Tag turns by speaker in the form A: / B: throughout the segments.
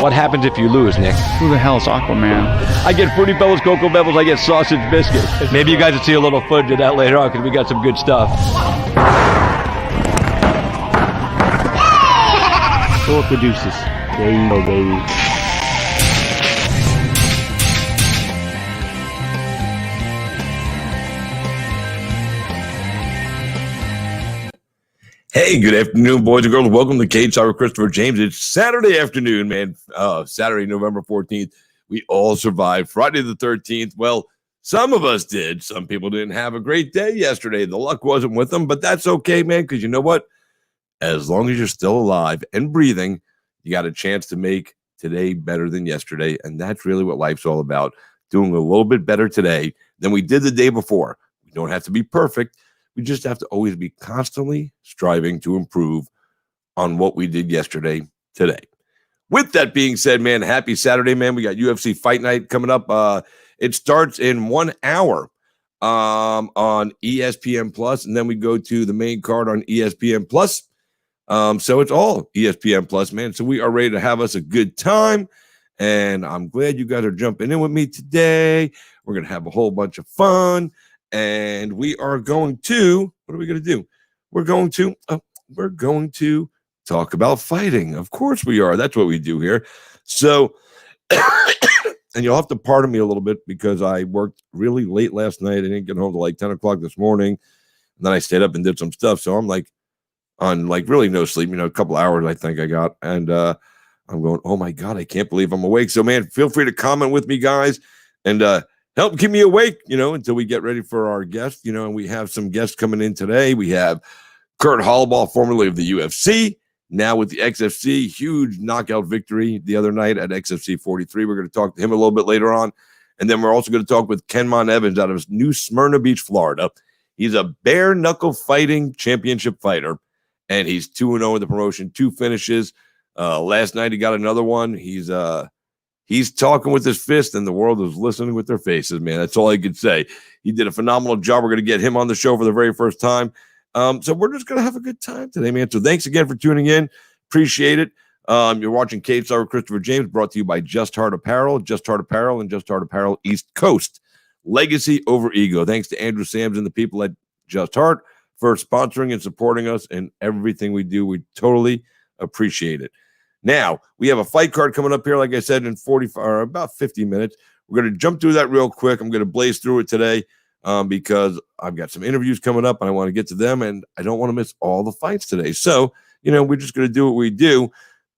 A: What happens if you lose, Nick?
B: Who the hell is Aquaman?
A: I get Fruity Pebbles, Cocoa Pebbles, I get sausage biscuits. Maybe you guys will see a little footage of that later on because we got some good stuff.
B: Philip the Deuces. There you go, baby.
C: Hey, good afternoon, boys and girls. Welcome to Cage Talk with Christopher James. It's Saturday afternoon, man. Saturday, November 14th. We all survived Friday the 13th. Well, some of us did. Some people didn't have a great day yesterday. The luck wasn't with them, but that's okay, man, because you know what? As long as you're still alive and breathing, you got a chance to make today better than yesterday, and that's really what life's all about, doing a little bit better today than we did the day before. We don't have to be perfect. We just have to always be constantly striving to improve on what we did yesterday, today. With that being said, man, happy Saturday, man. We got UFC Fight Night coming up. It starts in 1 hour on ESPN Plus, and then we go to the main card on ESPN Plus. So it's all ESPN Plus, man. So we are ready to have us a good time, and I'm glad you guys are jumping in with me today. We're going to have a whole bunch of fun. And we are going to, what are we going to do? We're going to talk about fighting. Of course we are. That's what we do here. So, and you'll have to pardon me a little bit because I worked really late last night. I didn't get home till like 10 o'clock this morning. And then I stayed up and did some stuff. So I'm like on like really no sleep, a couple hours I think I got. And I'm going, oh my God, I can't believe I'm awake. So man, feel free to comment with me, guys. And, help keep me awake, until we get ready for our guest, and we have some guests coming in today. We have Kurt Holobaugh, formerly of the UFC, now with the XFC, huge knockout victory the other night at XFC 43. We're going to talk to him a little bit later on. And then we're also going to talk with Kenmon Evans out of New Smyrna Beach, Florida. He's a bare knuckle fighting championship fighter, and he's 2-0 in the promotion, 2 finishes. Last night he got another one. He's talking with his fist, and the world is listening with their faces, man. That's all I could say. He did a phenomenal job. We're going to get him on the show for the very first time. So we're just going to have a good time today, man. So thanks again for tuning in. Appreciate it. You're watching Cage Talk with Christopher James, brought to you by Just Heart Apparel, Just Heart Apparel, and Just Heart Apparel East Coast. Legacy over ego. Thanks to Andrew Sams and the people at Just Heart for sponsoring and supporting us in everything we do. We totally appreciate it. Now, we have a fight card coming up here, like I said, in 45 or about 50 minutes. We're going to jump through that real quick. I'm going to blaze through it today because I've got some interviews coming up, and I want to get to them, and I don't want to miss all the fights today. So, we're just going to do what we do.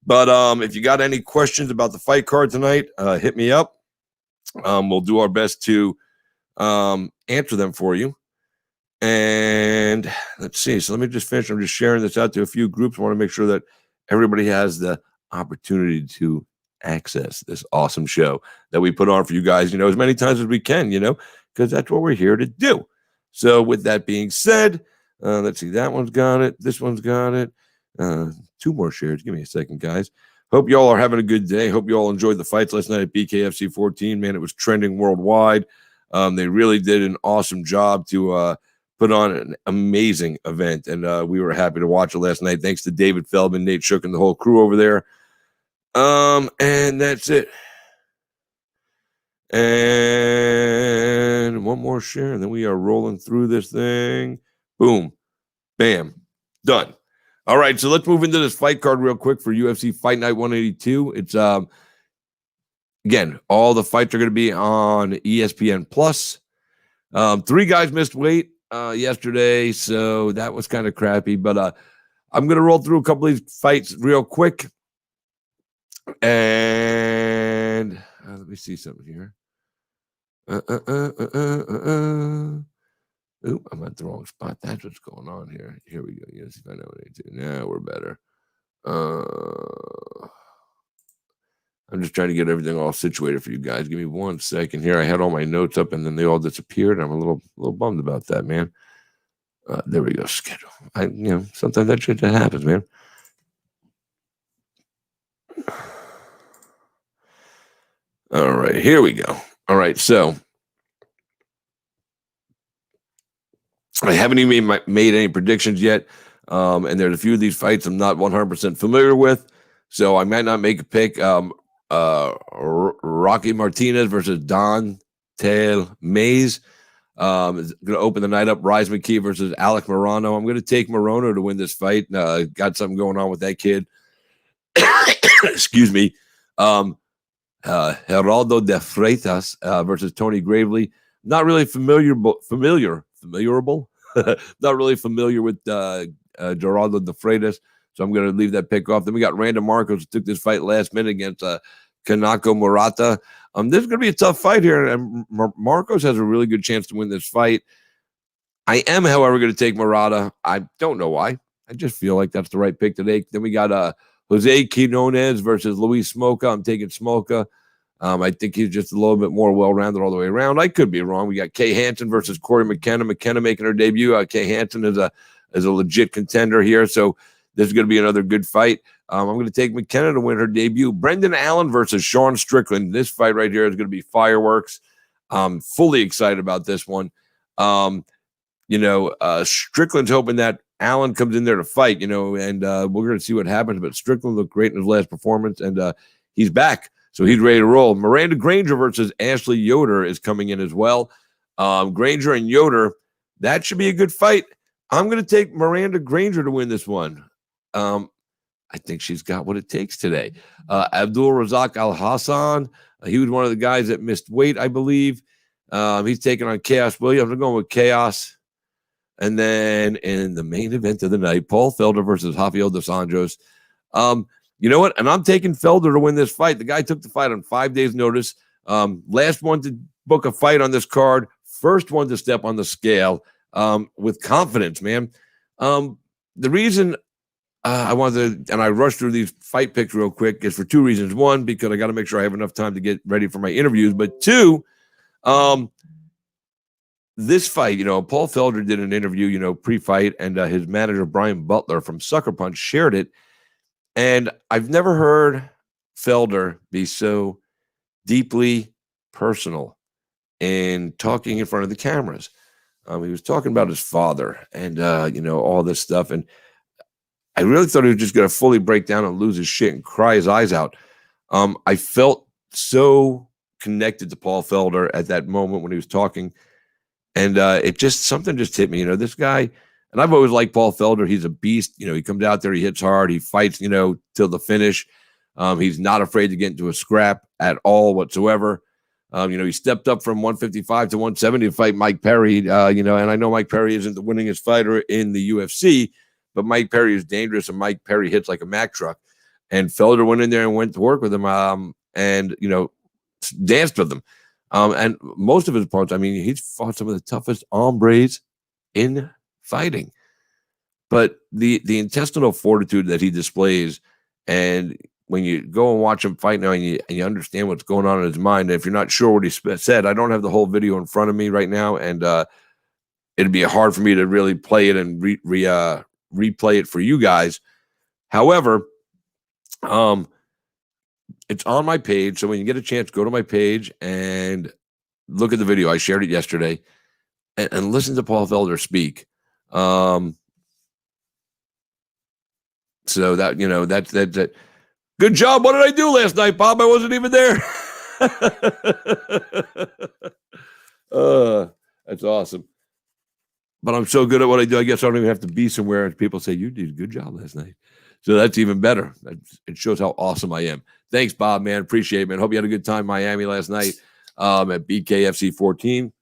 C: But if you got any questions about the fight card tonight, hit me up. We'll do our best to answer them for you. And let's see. So let me just finish. I'm just sharing this out to a few groups. I want to make sure that everybody has the opportunity to access this awesome show that we put on for you guys, as many times as we can, because that's what we're here to do. So with that being said, let's see, that one's got it. This one's got it. 2 more shares. Give me a second, guys. Hope y'all are having a good day. Hope you all enjoyed the fights last night at BKFC 14. Man, it was trending worldwide. They really did an awesome job to put on an amazing event, and we were happy to watch it last night. Thanks to David Feldman, Nate Shook, and the whole crew over there. And that's it. And one more share, and then we are rolling through this thing. Boom. Bam. Done. All right, so let's move into this fight card real quick for UFC Fight Night 182. It's, again, all the fights are going to be on ESPN Plus. 3 guys missed weight yesterday, so that was kind of crappy, but I'm going to roll through a couple of these fights real quick, and let me see something here. Oop, I'm at the wrong spot. That's what's going on here. Here we go. Yes, I know what I do. Now we're better. I'm just trying to get everything all situated for you guys. Give me 1 second here. I had all my notes up, and then they all disappeared. I'm a little bummed about that, man. There we go. Schedule. Sometimes that shit happens, man. All right, here we go. All right, so I haven't even made any predictions yet, and there's a few of these fights I'm not 100% familiar with, so I might not make a pick. Rocky Martinez versus Don Tail Mays. Is going to open the night up. Rise McKee versus Alec Morano. I'm going to take Morano to win this fight. Got something going on with that kid. Excuse me. Geraldo de Freitas versus Tony Gravely. Not really familiarable. Not really familiar with Geraldo de Freitas, so I'm going to leave that pick off. Then we got Randa Marcos, who took this fight last minute against Kanako Murata. This is going to be a tough fight here, and Marcos has a really good chance to win this fight. I am, however, going to take Murata. I don't know why. I just feel like that's the right pick today. Then we got Jose Quinones versus Luis Smoka. I'm taking Smoka. I think he's just a little bit more well-rounded all the way around. I could be wrong. We got Kay Hanson versus Cory Mckenna. McKenna making her debut. Kay Hanson is a legit contender here, so this is going to be another good fight. I'm going to take McKenna to win her debut. Brendan Allen versus Sean Strickland. This fight right here is going to be fireworks. I'm fully excited about this one. Strickland's hoping that Allen comes in there to fight, and we're going to see what happens. But Strickland looked great in his last performance, and he's back. So he's ready to roll. Miranda Granger versus Ashley Yoder is coming in as well. Granger and Yoder, that should be a good fight. I'm going to take Miranda Granger to win this one. I think she's got what it takes today. Abdul Razak Al Hassan, he was one of the guys that missed weight, I believe. He's taking on Chaos Williams. I'm going with Chaos. And then in the main event of the night, Paul Felder versus Javiel dos Anjos. You know what? And I'm taking Felder to win this fight. The guy took the fight on 5 days' notice. Last one to book a fight on this card. First one to step on the scale with confidence, man. The reason I wanted to, and I rushed through these fight picks real quick, is for two reasons. One, because I got to make sure I have enough time to get ready for my interviews. But two, this fight, Paul Felder did an interview, pre-fight, and his manager, Brian Butler from Sucker Punch, shared it. And I've never heard Felder be so deeply personal in talking in front of the cameras. He was talking about his father and, all this stuff. And I really thought he was just going to fully break down and lose his shit and cry his eyes out. I felt so connected to Paul Felder at that moment when he was talking. And something just hit me, this guy. And I've always liked Paul Felder. He's a beast. He comes out there, he hits hard, he fights, till the finish. He's not afraid to get into a scrap at all whatsoever. He stepped up from 155 to 170 to fight Mike Perry, and I know Mike Perry isn't the winningest fighter in the UFC, but Mike Perry is dangerous, and Mike Perry hits like a Mack truck. And Felder went in there and went to work with him, and danced with him. And most of his opponents, he's fought some of the toughest hombres in fighting. But the intestinal fortitude that he displays, and when you go and watch him fight now and you understand what's going on in his mind, if you're not sure what he said, I don't have the whole video in front of me right now, and it'd be hard for me to really play it and replay it for you guys. However, it's on my page, so when you get a chance, go to my page and look at the video. I shared it yesterday, and listen to Paul Felder speak. So that. Good job. What did I do last night, Bob? I wasn't even there. That's awesome. But I'm so good at what I do, I guess I don't even have to be somewhere and people say, you did a good job last night. So that's even better. It shows how awesome I am. Thanks, Bob, man. Appreciate it, man. Hope you had a good time in Miami last night at BKFC 14.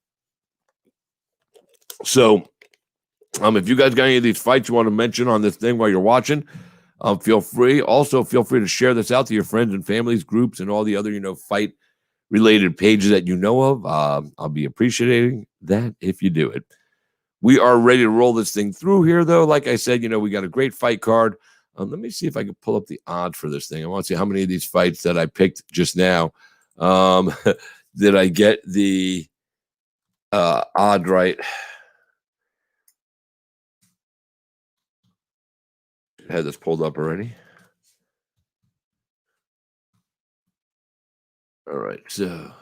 C: So if you guys got any of these fights you want to mention on this thing while you're watching, feel free. Also, feel free to share this out to your friends and families, groups, and all the other, fight-related pages that you know of. I'll be appreciating that if you do it. We are ready to roll this thing through here, though. Like I said, we got a great fight card. Let me see if I can pull up the odds for this thing. I want to see how many of these fights that I picked just now. Did I get the odd right? I had this pulled up already. All right, so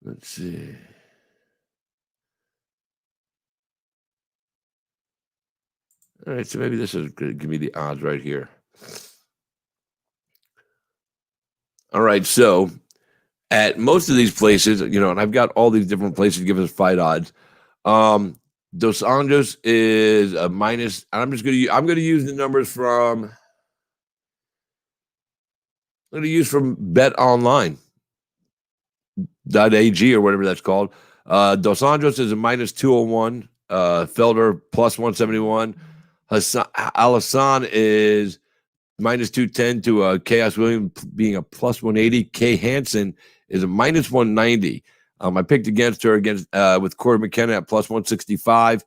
C: let's see. All right, so maybe this is going to give me the odds right here. All right, so at most of these places, and I've got all these different places to give us fight odds. Dos Anjos is a minus, and I'm going to use the numbers from BetOnline.ag or whatever that's called. Dos Anjos is a minus 201. Felder plus 171. Alassane is minus 210 to Chaos Williams being a plus 180. Kay Hanson is a minus 190. I picked against her with Cory Mckenna at plus 165.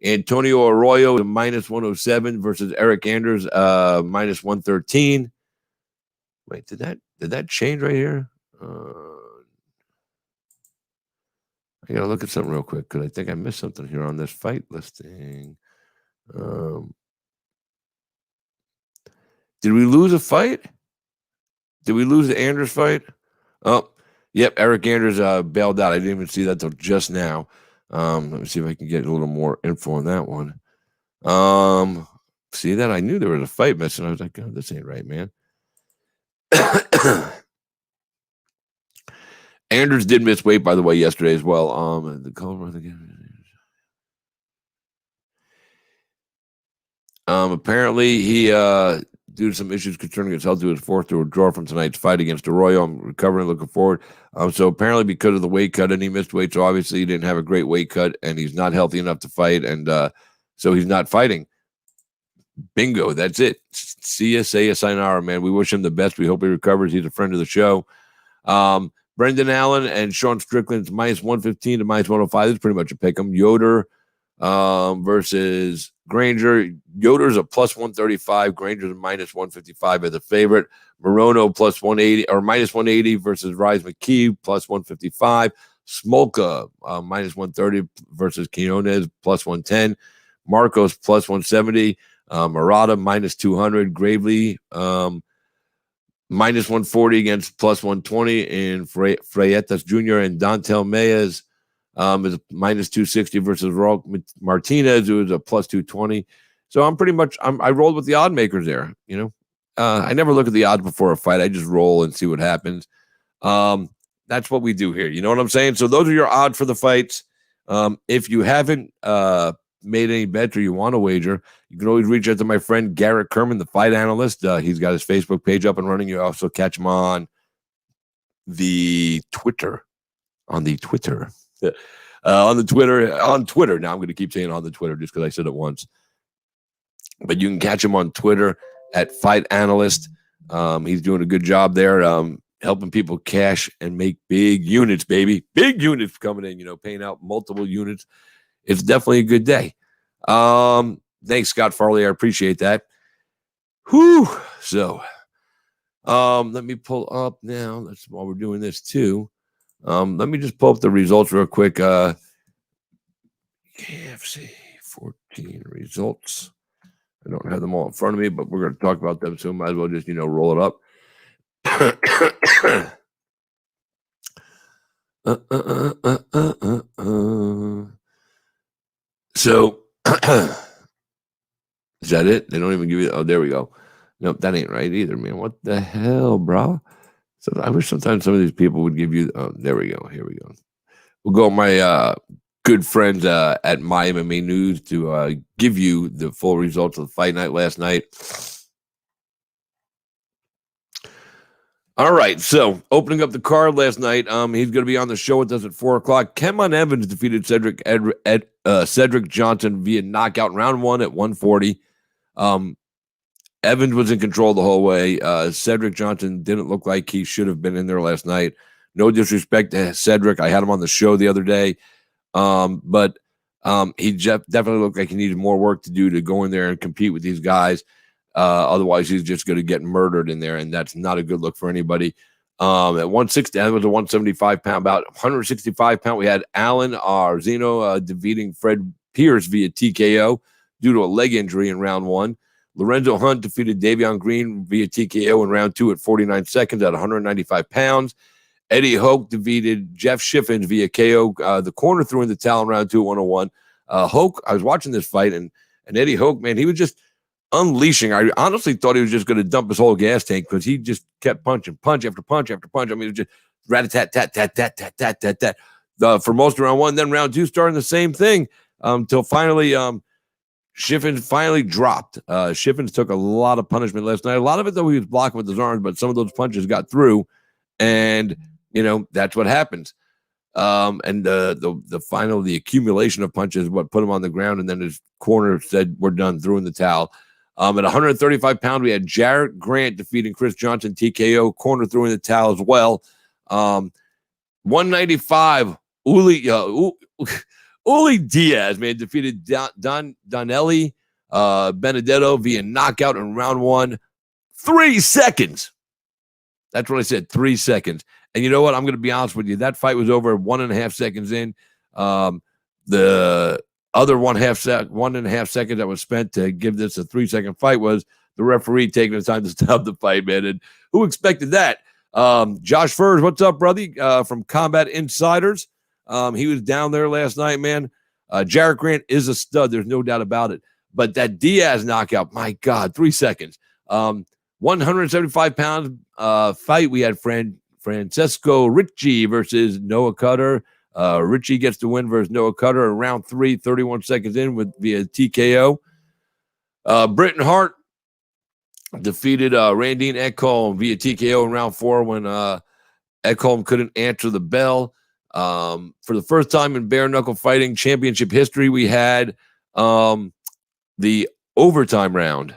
C: Antonio Arroyo is a minus 107 versus Eric Anders minus 113. Wait, did that change right here? I gotta look at something real quick because I think I missed something here on this fight listing. Did we lose a fight? Did we lose the Anders fight? Oh, yep. Eric Anders bailed out. I didn't even see that till just now. Let me see if I can get a little more info on that one. See that? I knew there was a fight missing. I was like, oh, this ain't right, man. Anders did miss weight, by the way, yesterday as well. The color of the game. Apparently he due to some issues concerning his health, he was forced to withdraw from tonight's fight against Arroyo. I'm recovering, looking forward. So apparently because of the weight cut, and he missed weight, so obviously he didn't have a great weight cut, and he's not healthy enough to fight, and so he's not fighting. Bingo, that's it. See ya, say ya, sayonara, man. We wish him the best. We hope he recovers. He's a friend of the show. Brendan Allen and Sean Strickland's minus 115 to minus 105. This is pretty much a pick 'em. Yoder versus Granger. Yoder's a plus 135. Granger's a minus 155 as a favorite. Morono plus 180 or minus 180 versus Rise McKee plus 155. Smolka minus 130 versus Quinones plus 110. Marcos plus 170. Miranda minus 200. Gravely minus 140 against plus 120. And Freitas Jr. and Dantel Mayes is minus 260 versus Raul Martinez, who is a plus 220. So I rolled with the odd makers there. I never look at the odds before a fight. I just roll and see what happens. That's what we do here. You know what I'm saying? So those are your odds for the fights. If you haven't made any bets or you want to wager, you can always reach out to my friend Garrett Kerman, the fight analyst. He's got his Facebook page up and running. You also catch him on the Twitter. On Twitter. Now I'm going to keep saying on the Twitter just because I said it once. But you can catch him on Twitter at Fight Analyst. He's doing a good job there, helping people cash and make big units, baby. Big units coming in, paying out multiple units. It's definitely a good day. Thanks, Scott Farley. I appreciate that. Whew. So let me pull up now. While we're doing this too. Let me just pull up the results real quick. KFC 14 results. I don't have them all in front of me, but we're going to talk about them, so might as well just, roll it up. So, is that it? They don't even give you, oh, there we go. Nope, that ain't right either, man. What the hell, bro? So I wish sometimes some of these people would give you, oh, there we go. Here we go. We'll go with my good friends at My MMA News to give you the full results of the fight night last night. All right, so opening up the card last night, he's going to be on the show with us at 4 o'clock. Kenmon Evans defeated Cedric Johnson via knockout in round 1 at 140. Evans was in control the whole way. Cedric Johnson didn't look like he should have been in there last night. No disrespect to Cedric. I had him on the show the other day. But he definitely looked like he needed more work to do to go in there and compete with these guys. Otherwise, he's just going to get murdered in there, and that's not a good look for anybody. At 160, that was a 175-pound bout. 165-pound, we had Alan Arzino defeating Fred Pierce via TKO due to a leg injury in round 1. Lorenzo Hunt defeated Davion Green via TKO in round 2 at 49 seconds at 195 pounds. Eddie Hoke defeated Jeff Shiffens via KO. The corner threw in the towel in round 2 at 101. Hoke, I was watching this fight, and And Eddie Hoke, man, he was just unleashing. I honestly thought he was just going to dump his whole gas tank because he just kept punching, punch after punch after punch. I mean, it was just rat-a-tat-tat-tat-tat-tat-tat-tat for most of round one. Then round two starting the same thing until finally Shiffens finally dropped. Shiffens took a lot of punishment last night. A lot of it, though, he was blocking with his arms, but some of those punches got through. And, that's what happens. And the accumulation of punches, what put him on the ground, and then his corner said, "We're done," threw in the towel. At 135 pounds, we had Jarrett Grant defeating Chris Johnson TKO. Corner threw in the towel as well. 195, Uli Diaz, man, defeated Donelli Benedetto via knockout in round one. 3 seconds. That's what I said, 3 seconds. And you know what? I'm going to be honest with you. That fight was over 1.5 seconds in. The other 1.5 seconds that was spent to give this a 3-second fight was the referee taking the time to stop the fight, man. And who expected that? Josh Furs, what's up, brother? From Combat Insiders. He was down there last night, man. Jarrett Grant is a stud. There's no doubt about it. But that Diaz knockout, my God, 3 seconds. 175 pounds fight. We had Francesco Ricci versus Noah Cutter. Ricci gets the win versus Noah Cutter in round 3, 31 seconds in via TKO. Britton Hart defeated Randine Ekholm via TKO in round 4 when Ekholm couldn't answer the bell. For the first time in bare knuckle fighting championship history, we had the overtime round.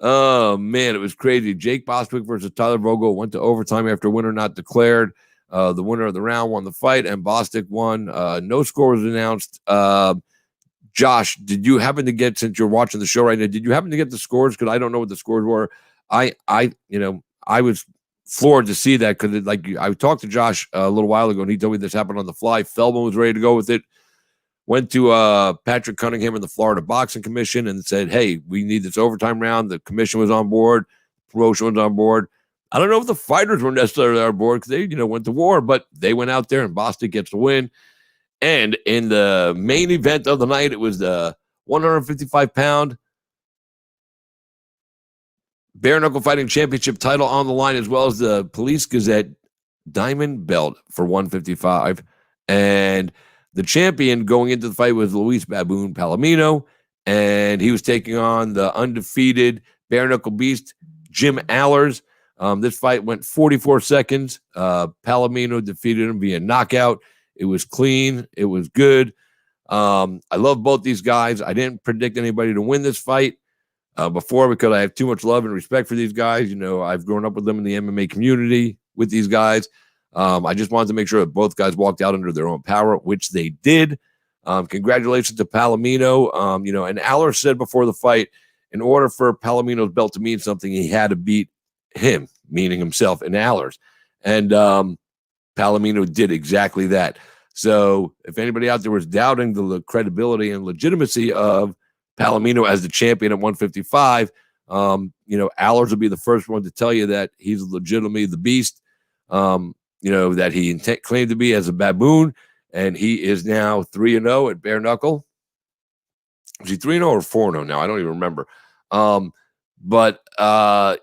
C: Oh, man, it was crazy. Jake Bostwick versus Tyler Vogel went to overtime after winner not declared. The winner of the round won the fight, and Bostwick won. No score was announced. Josh, did you happen to get, since you're watching the show right now, did you happen to get the scores? Because I don't know what the scores were. I was floored to see that because, I talked to Josh a little while ago, and he told me this happened on the fly. Feldman was ready to go with it. Went to Patrick Cunningham and the Florida Boxing Commission and said, "Hey, we need this overtime round." The commission was on board. Promotion was on board. I don't know if the fighters were necessarily on board because they, went to war, but they went out there and Boston gets the win. And in the main event of the night, it was the 155-pound bare knuckle fighting championship title on the line, as well as the Police Gazette diamond belt for 155. And the champion going into the fight was Luis Baboon Palomino, and he was taking on the undefeated bare knuckle beast, Jim Allers. This fight went 44 seconds. Palomino defeated him via knockout. It was clean. It was good. I love both these guys. I didn't predict anybody to win this fight before because I have too much love and respect for these guys. I've grown up with them in the MMA community with these guys. I just wanted to make sure that both guys walked out under their own power, which they did. Congratulations to Palomino. And Allers said before the fight, in order for Palomino's belt to mean something, he had to beat him, meaning himself, and Allers. And Palomino did exactly that. So if anybody out there was doubting the credibility and legitimacy of Palomino as the champion at 155, Allers will be the first one to tell you that he's legitimately the beast. That he claimed to be as a baboon, and he is now 3-0 at bare knuckle. Is he 3-0 or 4-0 now? I don't even remember. But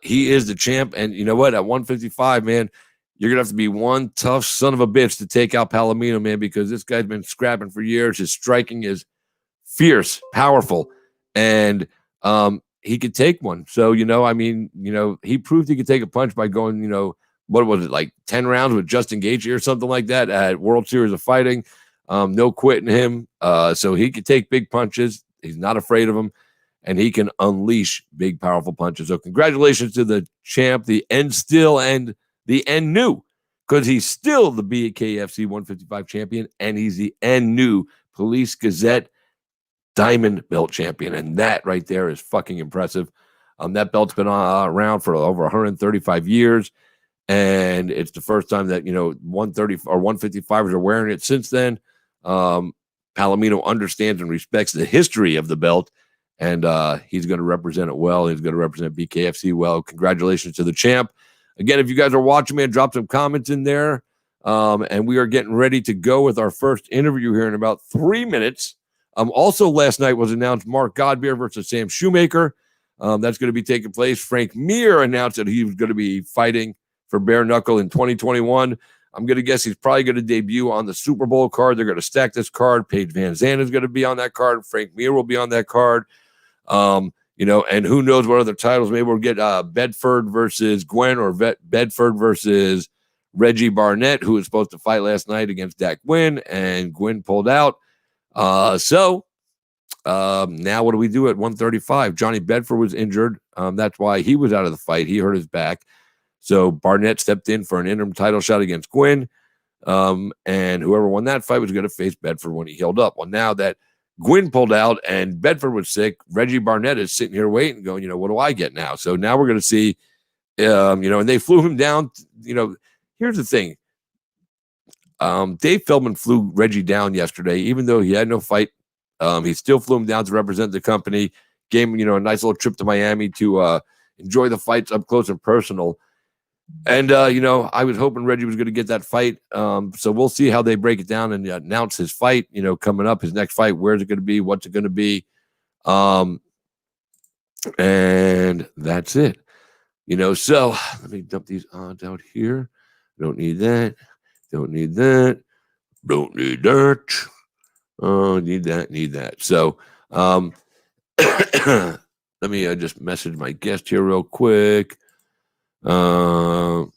C: he is the champ, and you know what? At 155, man, you're gonna have to be one tough son of a bitch to take out Palomino, man, because this guy's been scrapping for years. His striking is fierce, powerful, and he could take one. So he proved he could take a punch by going, what was it, like 10 rounds with Justin Gaethje or something like that at World Series of Fighting. No quitting him. So he can take big punches. He's not afraid of them, and he can unleash big, powerful punches. So congratulations to the champ, the end still and the end new, because he's still the BKFC 155 champion, and he's the end new Police Gazette diamond belt champion. And that right there is fucking impressive. That belt's been around for over 135 years. And it's the first time that, 130 or 155ers are wearing it since then. Palomino understands and respects the history of the belt, and he's going to represent it well. He's going to represent BKFC well. Congratulations to the champ. Again, if you guys are watching, man, drop some comments in there. And we are getting ready to go with our first interview here in about 3 minutes. Also last night was announced Mark Godbeer versus Sam Shoemaker. That's going to be taking place. Frank Mir announced that he was going to be fighting for bare knuckle in 2021. I'm going to guess he's probably going to debut on the Super Bowl card. They're going to stack this card. Paige Van Zandt is going to be on that card. Frank Mir will be on that card. And who knows what other titles. Maybe we'll get Bedford versus Gwen, or Bedford versus Reggie Barnett, who was supposed to fight last night against Dak Gwynn, and Gwynn pulled out. Now what do we do at 135? Johnny Bedford was injured. That's why he was out of the fight. He hurt his back. So Barnett stepped in for an interim title shot against Gwynn. And whoever won that fight was going to face Bedford when he healed up. Well, now that Gwynn pulled out and Bedford was sick, Reggie Barnett is sitting here waiting, going, what do I get now? So now we're going to see, and they flew him down. Here's the thing. Dave Feldman flew Reggie down yesterday, even though he had no fight. He still flew him down to represent the company, gave him, a nice little trip to Miami to enjoy the fights up close and personal. And, I was hoping Reggie was going to get that fight. So we'll see how they break it down and announce his fight, coming up, his next fight. Where's it going to be? What's it going to be? And that's it. So let me dump these odds out here. Don't need that. Don't need that. Don't need that. Need that. So let me just message my guest here real quick. Want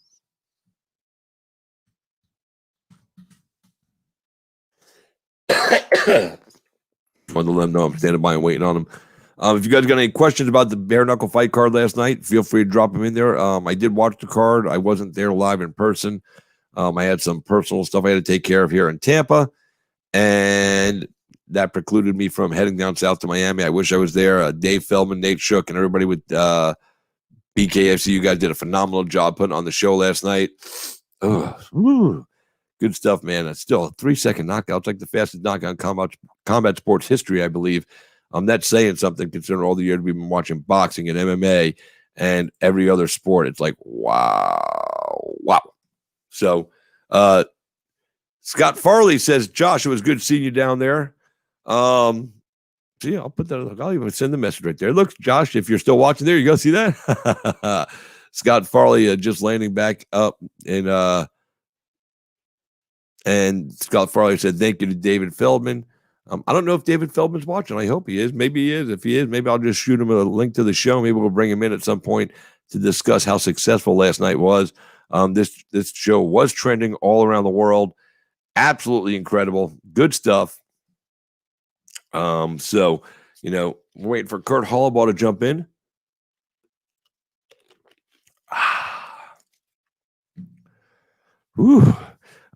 C: to let them know I'm standing by and waiting on them. If you guys got any questions about the bare knuckle fight card last night, feel free to drop them in there. I did watch the card. I wasn't there live in person. I had some personal stuff I had to take care of here in Tampa, and that precluded me from heading down south to Miami. I wish I was there. Dave Feldman, Nate Shook, and everybody with BKFC, you guys did a phenomenal job putting on the show last night. Good stuff, man. It's still a 3-second knockout. It's like the fastest knockout in combat sports history, I believe. That's saying something considering all the years we've been watching boxing and MMA and every other sport. It's like, wow. So Scott Farley says, Josh, it was good seeing you down there. I'll put that. I'll even send the message right there. Look, Josh, if you're still watching there, you go see that. Scott Farley just landing back up, and Scott Farley said thank you to David Feldman. I don't know if David Feldman's watching. I hope he is. Maybe he is. If he is, maybe I'll just shoot him a link to the show. Maybe we'll bring him in at some point to discuss how successful last night was. This show was trending all around the world. Absolutely incredible. Good stuff. So, we're waiting for Kurt Holobaugh to jump in. Whew.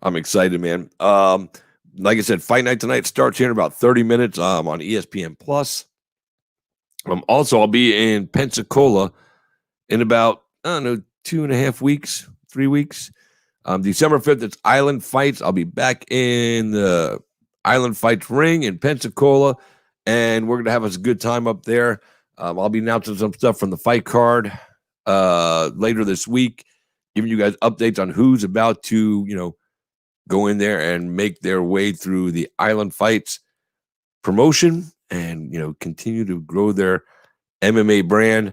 C: I'm excited, man. Like I said, Fight Night tonight starts here in about 30 minutes on ESPN Plus. Also, I'll be in Pensacola in about, 2.5 weeks, 3 weeks. December 5th, it's Island Fights. I'll be back in the Island Fights ring in Pensacola, and we're going to have us a good time up there. I'll be announcing some stuff from the fight card later this week, giving you guys updates on who's about to, go in there and make their way through the Island Fights promotion and, continue to grow their MMA brand.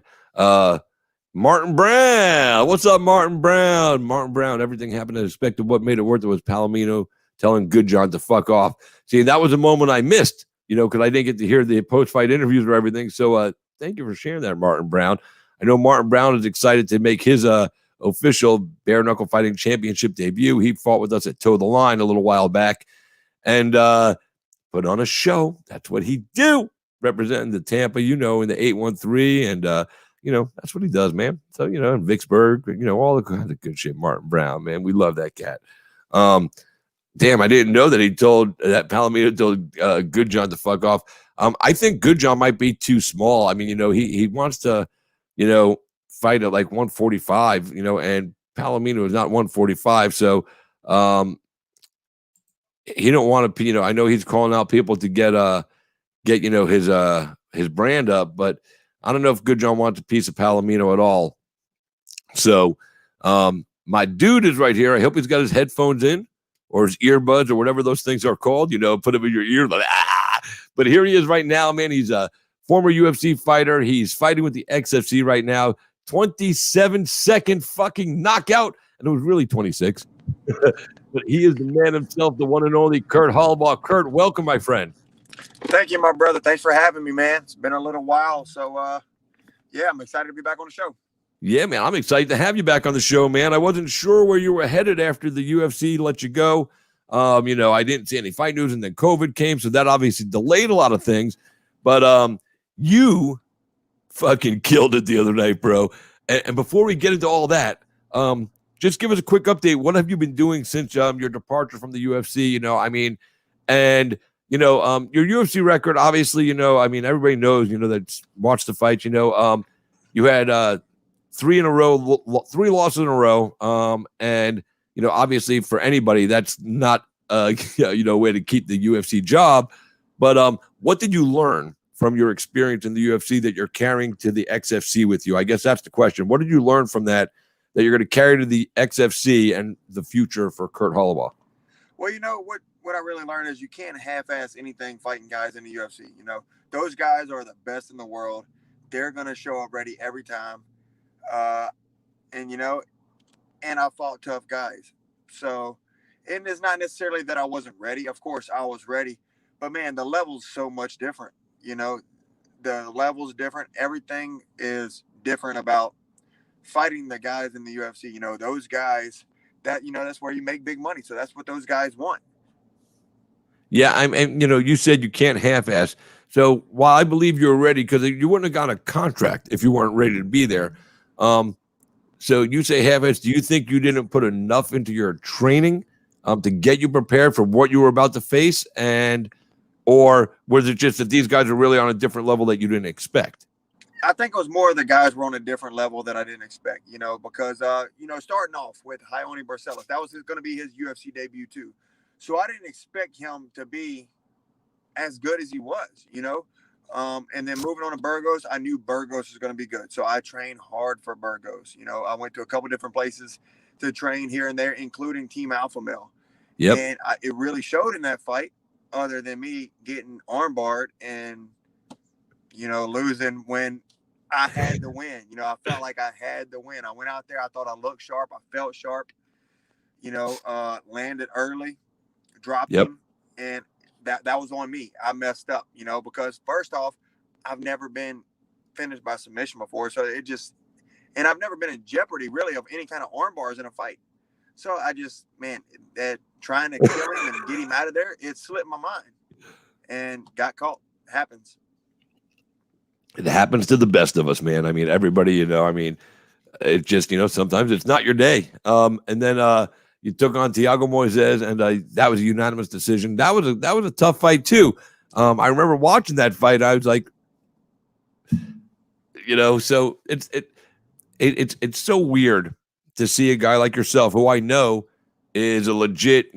C: Martin Brown. What's up, Martin Brown? Martin Brown, everything happened as expected. What made it worth it was Palomino telling Good John to fuck off. See, that was a moment I missed, because I didn't get to hear the post-fight interviews or everything. So thank you for sharing that, Martin Brown. I know Martin Brown is excited to make his official bare knuckle fighting championship debut. He fought with us at Toe the Line a little while back and put on a show. That's what he do, representing the Tampa, in the 813. And, that's what he does, man. So, in Vicksburg, all the kinds of good shit. Martin Brown, man. We love that cat. Damn, I didn't know that Palomino told Good John to fuck off. I think Good John might be too small. I mean, he wants to, fight at like 145, and Palomino is not 145. So he don't want to, I know he's calling out people to get his brand up, but I don't know if Good John wants a piece of Palomino at all. So my dude is right here. I hope he's got his headphones in or his earbuds or whatever those things are called, put them in your ear. Like, But here he is right now, man. He's a former UFC fighter. He's fighting with the XFC right now. 27-second fucking knockout. And it was really 26. But he is the man himself, the one and only Kurt Holobaugh. Kurt, welcome, my friend.
D: Thank you, my brother. Thanks for having me, man. It's been a little while. So, yeah, I'm excited to be back on the show.
C: Yeah, man, I'm excited to have you back on the show, man. I wasn't sure where you were headed after the UFC let you go. I didn't see any fight news, and then COVID came, so that obviously delayed a lot of things. But you fucking killed it the other night, bro. And before we get into all that, just give us a quick update. What have you been doing since your departure from the UFC? Your UFC record, obviously, everybody knows, that watch the fights, you had 3 losses in a row. And, obviously for anybody, that's not, way to keep the UFC job. But what did you learn from your experience in the UFC that you're carrying to the XFC with you? I guess that's the question. What did you learn from that you're going to carry to the XFC and the future for Kurt Holobaugh?
D: Well, what I really learned is you can't half-ass anything fighting guys in the UFC. Those guys are the best in the world. They're going to show up ready every time. And I fought tough guys. So, and it's not necessarily that I wasn't ready. Of course, I was ready. But, man, the level's so much different. The level's different. Everything is different about fighting the guys in the UFC. Those guys, that's where you make big money. So that's what those guys want.
C: Yeah, you said you can't half-ass. So while I believe you're ready, because you wouldn't have got a contract if you weren't ready to be there. So you say half-ass. Do you think you didn't put enough into your training to get you prepared for what you were about to face? Or was it just that these guys are really on a different level that you didn't expect?
D: I think it was more the guys were on a different level that I didn't expect, because, starting off with Ione Barcelos, that was going to be his UFC debut too. So I didn't expect him to be as good as he was, and then moving on to Burgos, I knew Burgos was going to be good. So I trained hard for Burgos. I went to a couple different places to train here and there, including Team Alpha Male.
C: Yep.
D: And it really showed in that fight, other than me getting armbarred and, losing when I had to win. I felt like I had to win. I went out there. I thought I looked sharp. I felt sharp, landed early, dropped him. And that was on me. I messed up, because first off, I've never been finished by submission before. So and I've never been in jeopardy really of any kind of arm bars in a fight. So I just, that trying to kill him and get him out of there, it slipped my mind and got caught. Happens.
C: It happens to the best of us, man. Everybody, it's just, sometimes it's not your day. And then you took on Thiago Moises, and that was a unanimous decision. That was a tough fight too. I remember watching that fight. I was like, so it's so weird to see a guy like yourself, who I know is a legit,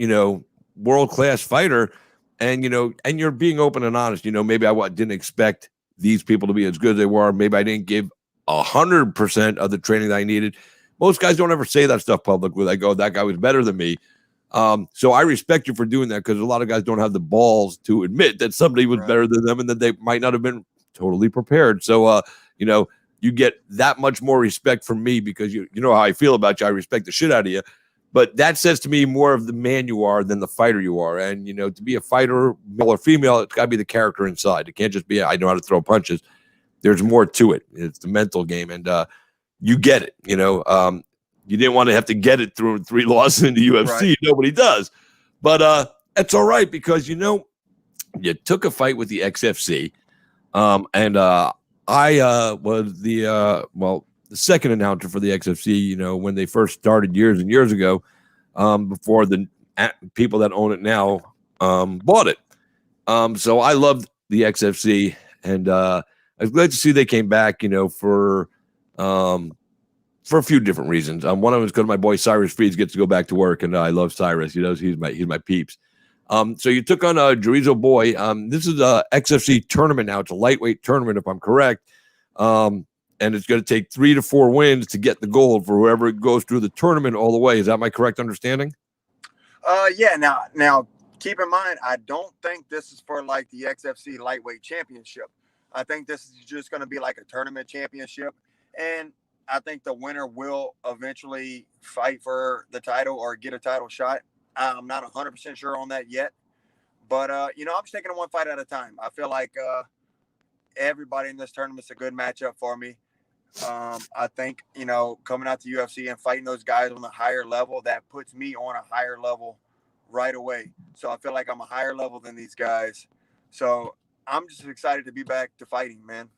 C: world-class fighter, and you're being open and honest. Maybe I didn't expect these people to be as good as they were. Maybe I didn't give 100% of the training that I needed. Most guys don't ever say that stuff publicly. They go, that guy was better than me. So I respect you for doing that, because a lot of guys don't have the balls to admit that somebody was better than them and that they might not have been totally prepared. So, you get that much more respect from me, because you know how I feel about you. I respect the shit out of you. But that says to me more of the man you are than the fighter you are. And, to be a fighter, male or female, it's got to be the character inside. It can't just be, I know how to throw punches. There's more to it. It's the mental game. And you get it. You didn't want to have to get it through 3 losses in the UFC. Right. Nobody does. But it's all right, because, you took a fight with the XFC. I was the second announcer for the XFC, when they first started years and years ago, before the people that own it now bought it. So I loved the XFC, and I was glad to see they came back, for a few different reasons. One of them is because my boy Cyrus Freeds gets to go back to work, and I love Cyrus. He's my peeps. So you took on Jorizo Boy. This is a XFC tournament now. It's a lightweight tournament, if I'm correct. And it's going to take 3 to 4 wins to get the gold for whoever goes through the tournament all the way. Is that my correct understanding?
D: Yeah. Now keep in mind, I don't think this is for like the XFC lightweight championship. I think this is just going to be like a tournament championship. And I think the winner will eventually fight for the title or get a title shot. I'm not 100% sure on that yet. But, I'm just taking it one fight at a time. I feel like everybody in this tournament's a good matchup for me. I think, coming out to UFC and fighting those guys on a higher level, that puts me on a higher level right away. So I feel like I'm a higher level than these guys. So I'm just excited to be back to fighting, man.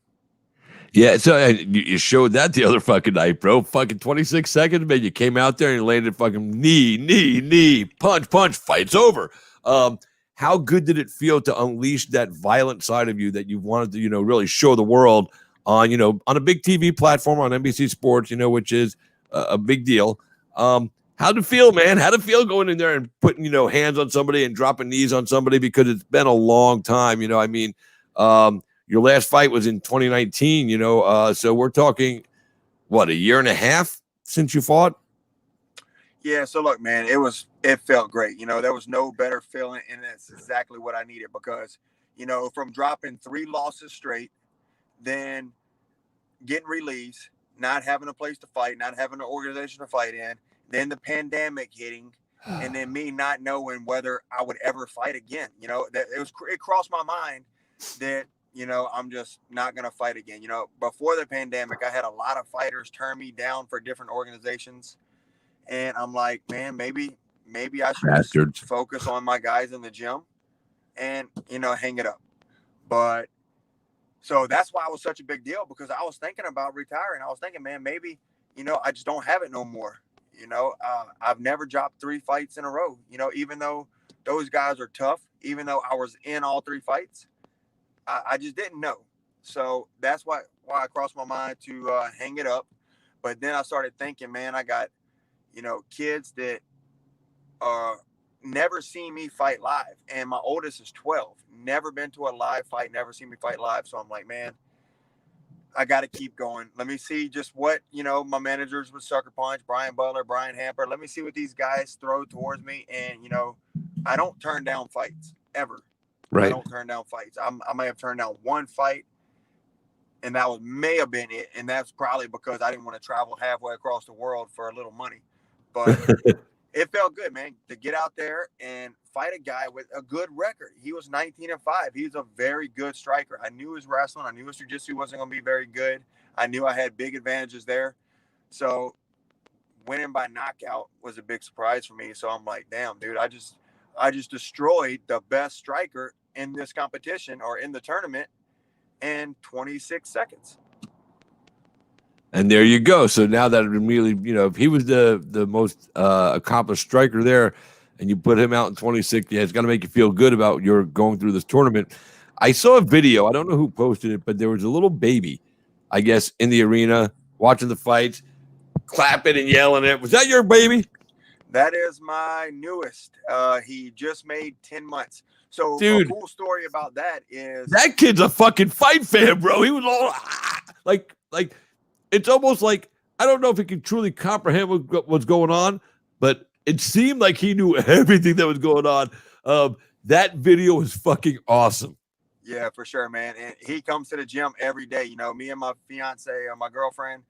C: Yeah, so you showed that the other fucking night, bro. Fucking 26 seconds, man. You came out there and you landed fucking knee, punch, fight's over. How good did it feel to unleash that violent side of you that you wanted to, really show the world on, on a big TV platform on NBC Sports, which is a big deal. How'd it feel, man? How'd it feel going in there and putting, hands on somebody and dropping knees on somebody? Because it's been a long time, your last fight was in 2019, so we're talking, what, a year and a half since you fought?
D: Yeah, so look, man, it felt great. There was no better feeling, and that's exactly what I needed because, from dropping 3 losses straight, then getting released, not having a place to fight, not having an organization to fight in, then the pandemic hitting, and then me not knowing whether I would ever fight again. It crossed my mind that, I'm just not going to fight again. Before the pandemic, I had a lot of fighters turn me down for different organizations. And I'm like, man, maybe I should just focus on my guys in the gym and, hang it up. But so that's why it was such a big deal, because I was thinking about retiring. I was thinking, man, maybe, I just don't have it no more. I've never dropped 3 fights in a row, even though those guys are tough, even though I was in all 3 fights. I just didn't know. So that's why I crossed my mind to hang it up. But then I started thinking, man, I got, kids that never seen me fight live. And my oldest is 12. Never been to a live fight, never seen me fight live. So I'm like, man, I got to keep going. Let me see just what, my managers with Sucker Punch, Brian Butler, Brian Hamper. Let me see what these guys throw towards me. And, I don't turn down fights ever.
C: Right.
D: I don't turn down fights. I may have turned down 1 fight, and that may have been it. And that's probably because I didn't want to travel halfway across the world for a little money. But it felt good, man, to get out there and fight a guy with a good record. He was 19-5. He's a very good striker. I knew his wrestling. I knew his jiu-jitsu wasn't going to be very good. I knew I had big advantages there. So winning by knockout was a big surprise for me. So I'm like, damn, dude, I just destroyed the best striker in this competition or in the tournament in 26 seconds.
C: And there you go. So now that immediately, if he was the most accomplished striker there and you put him out in 26, yeah, it's got to make you feel good about your going through this tournament. I saw a video. I don't know who posted it, but there was a little baby, I guess, in the arena watching the fights, clapping and yelling at. Was that your baby?
D: That is my newest. He just made 10 months. So
C: dude,
D: a cool story about that is
C: that kid's a fucking fight fan, bro. He was all like it's almost like I don't know if he can truly comprehend what's going on, but it seemed like he knew everything that was going on. That video was fucking awesome.
D: Yeah, for sure, man. And he comes to the gym every day. Me and my fiance or my girlfriend,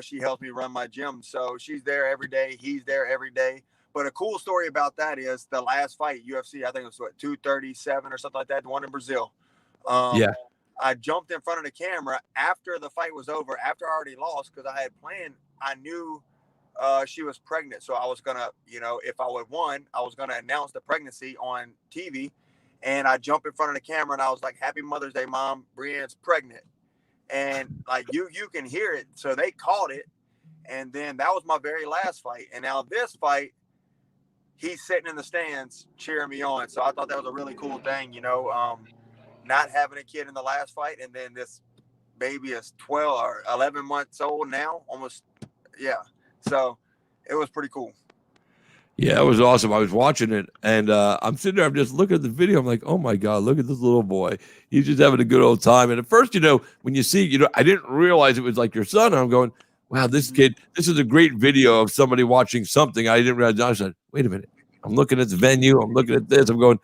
D: she helps me run my gym. So she's there every day. He's there every day. But a cool story about that is the last fight, UFC, I think it was 237 or something like that, the one in Brazil.
C: Yeah.
D: I jumped in front of the camera after the fight was over, after I already lost, because I had planned, I knew she was pregnant. So I was going to, if I would won, I was going to announce the pregnancy on TV. And I jumped in front of the camera and I was like, Happy Mother's Day, Mom. Brienne's pregnant. And like you can hear it. So they called it. And then that was my very last fight. And now this fight, he's sitting in the stands cheering me on. So I thought that was a really cool thing, not having a kid in the last fight. And then this baby is 12 or 11 months old now, almost. Yeah. So it was pretty cool.
C: Yeah, it was awesome. I was watching it, and I'm sitting there. I'm just looking at the video. I'm like, oh, my God, look at this little boy. He's just having a good old time. And at first, when you see, I didn't realize it was like your son. I'm going, wow, this kid, this is a great video of somebody watching something. I didn't realize. I said, wait a minute. I'm looking at the venue. I'm looking at this. I'm going,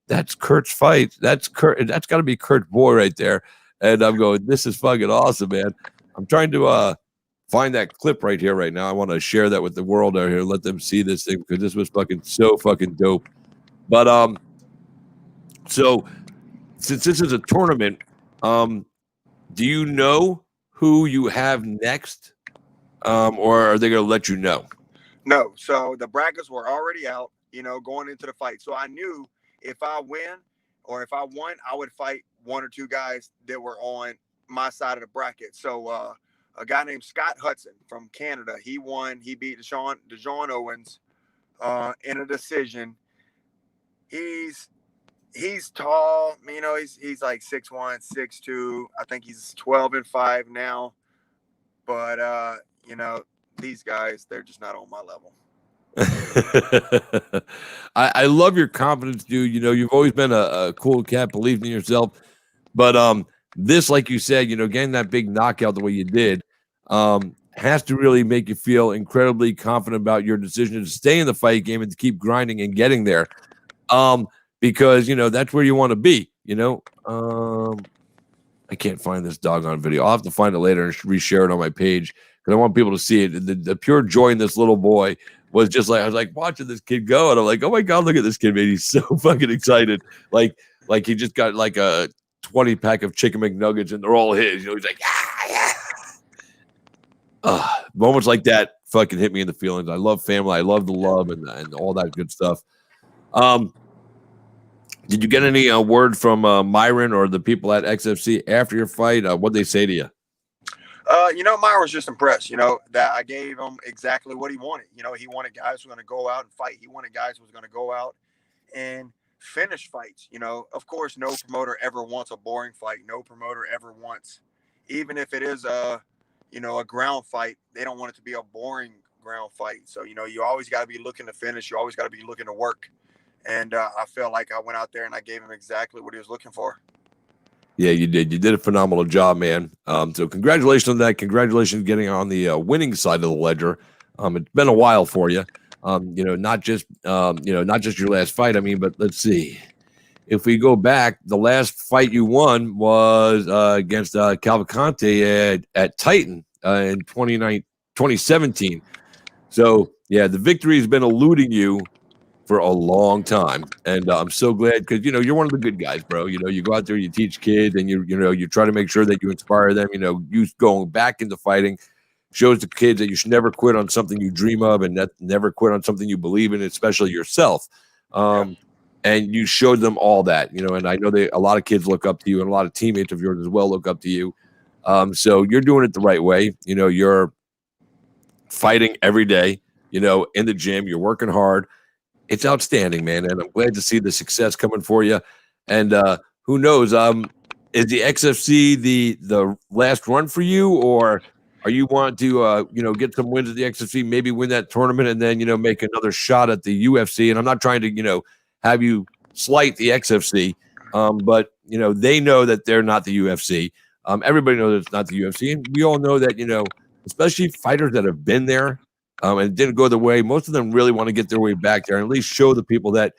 C: that's Kurt's fight. That's Kurt. That's got to be Kurt's boy right there. And I'm going, this is fucking awesome, man. I'm trying to find that clip right here, right now. I want to share that with the world out here. Let them see this thing because this was fucking so fucking dope. But so since this is a tournament, do you know who you have next, or are they going to let you know?
D: No. So the brackets were already out, going into the fight. So I knew if I win or if I won, I would fight one or two guys that were on my side of the bracket. So a guy named Scott Hudson from Canada, he won. He beat DeJohn Owens in a decision. He's tall, he's like 6'1", 6'2". I think he's 12-5 now. But these guys, they're just not on my level.
C: I love your confidence, dude. You've always been a cool cat, believed in yourself. But this, like you said, getting that big knockout the way you did, has to really make you feel incredibly confident about your decision to stay in the fight game and to keep grinding and getting there. Because that's where you want to be. I can't find this doggone video. I'll have to find it later and reshare it on my page because I want people to see it. The pure joy in this little boy was just like, I was like watching this kid go, and I'm like, oh my God, look at this kid, man. He's so fucking excited. Like he just got like a 20-pack of chicken McNuggets and they're all his. He's like, moments like that fucking hit me in the feelings. I love family. I love the love and all that good stuff. Did you get any word from Myron or the people at XFC after your fight? What'd they say to you?
D: Myron was just impressed, that I gave him exactly what he wanted. He wanted guys who were going to go out and fight. He wanted guys who was going to go out and finish fights. Of course, no promoter ever wants a boring fight. No promoter ever wants, even if it is a ground fight, they don't want it to be a boring ground fight. So, you always got to be looking to finish. You always got to be looking to work. And I felt like I went out there and I gave him exactly what he was looking for.
C: Yeah, you did. You did a phenomenal job, man. So congratulations on that. Congratulations getting on the winning side of the ledger. It's been a while for you. Not just your last fight. I mean, but let's see. If we go back, the last fight you won was against Cavalcante at Titan in 2017. So, yeah, the victory has been eluding you for a long time, and I'm so glad because you're one of the good guys, bro. You go out there, you teach kids, and you try to make sure that you inspire them. You going back into fighting shows the kids that you should never quit on something you dream of, and that never quit on something you believe in, especially yourself. And you showed them all that, and I know a lot of kids look up to you, and a lot of teammates of yours as well look up to you. So you're doing it the right way. You're fighting every day. In the gym, you're working hard. It's outstanding, man, and I'm glad to see the success coming for you. And who knows? Is the XFC the last run for you, or are you want to get some wins at the XFC, maybe win that tournament, and then make another shot at the UFC? And I'm not trying to have you slight the XFC, but they know that they're not the UFC. Everybody knows it's not the UFC, and we all know that especially fighters that have been there. And it didn't go the way. Most of them really want to get their way back there and at least show the people that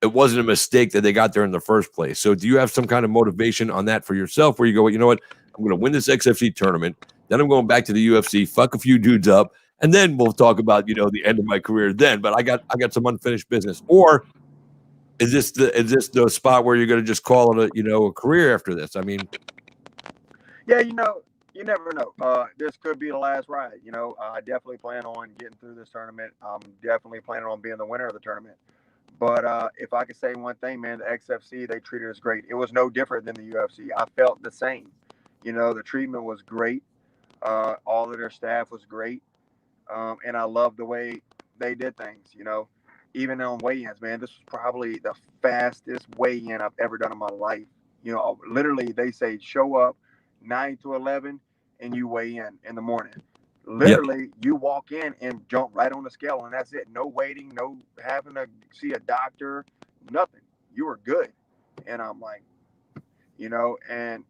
C: it wasn't a mistake that they got there in the first place. So do you have some kind of motivation on that for yourself where you go, you know what, I'm going to win this XFC tournament. Then I'm going back to the UFC, fuck a few dudes up. And then we'll talk about, the end of my career then. But I got some unfinished business. Or is this the spot where you're going to just call it a career after this? I mean,
D: yeah, you never know. This could be the last ride. I definitely plan on getting through this tournament. I'm definitely planning on being the winner of the tournament. But if I could say one thing, man, the XFC, they treated us great. It was no different than the UFC. I felt the same. The treatment was great. All of their staff was great. And I loved the way they did things, even on weigh-ins, man. This was probably the fastest weigh-in I've ever done in my life. Literally, they say show up 9 to 11 and you weigh in the morning. Literally, You walk in and jump right on the scale, and that's it. No waiting, no having to see a doctor, nothing. You were good. And I'm like, and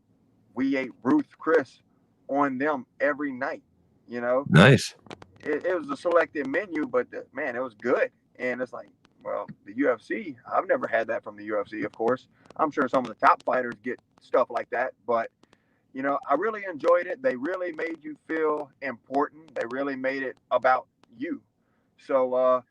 D: we ate Ruth Chris on them every night,
C: Nice.
D: It was a selected menu, but man, it was good. And it's like, Well, the UFC, I've never had that from the UFC, of course. I'm sure some of the top fighters get stuff like that, but I really enjoyed it. They really made you feel important. They really made it about you. So,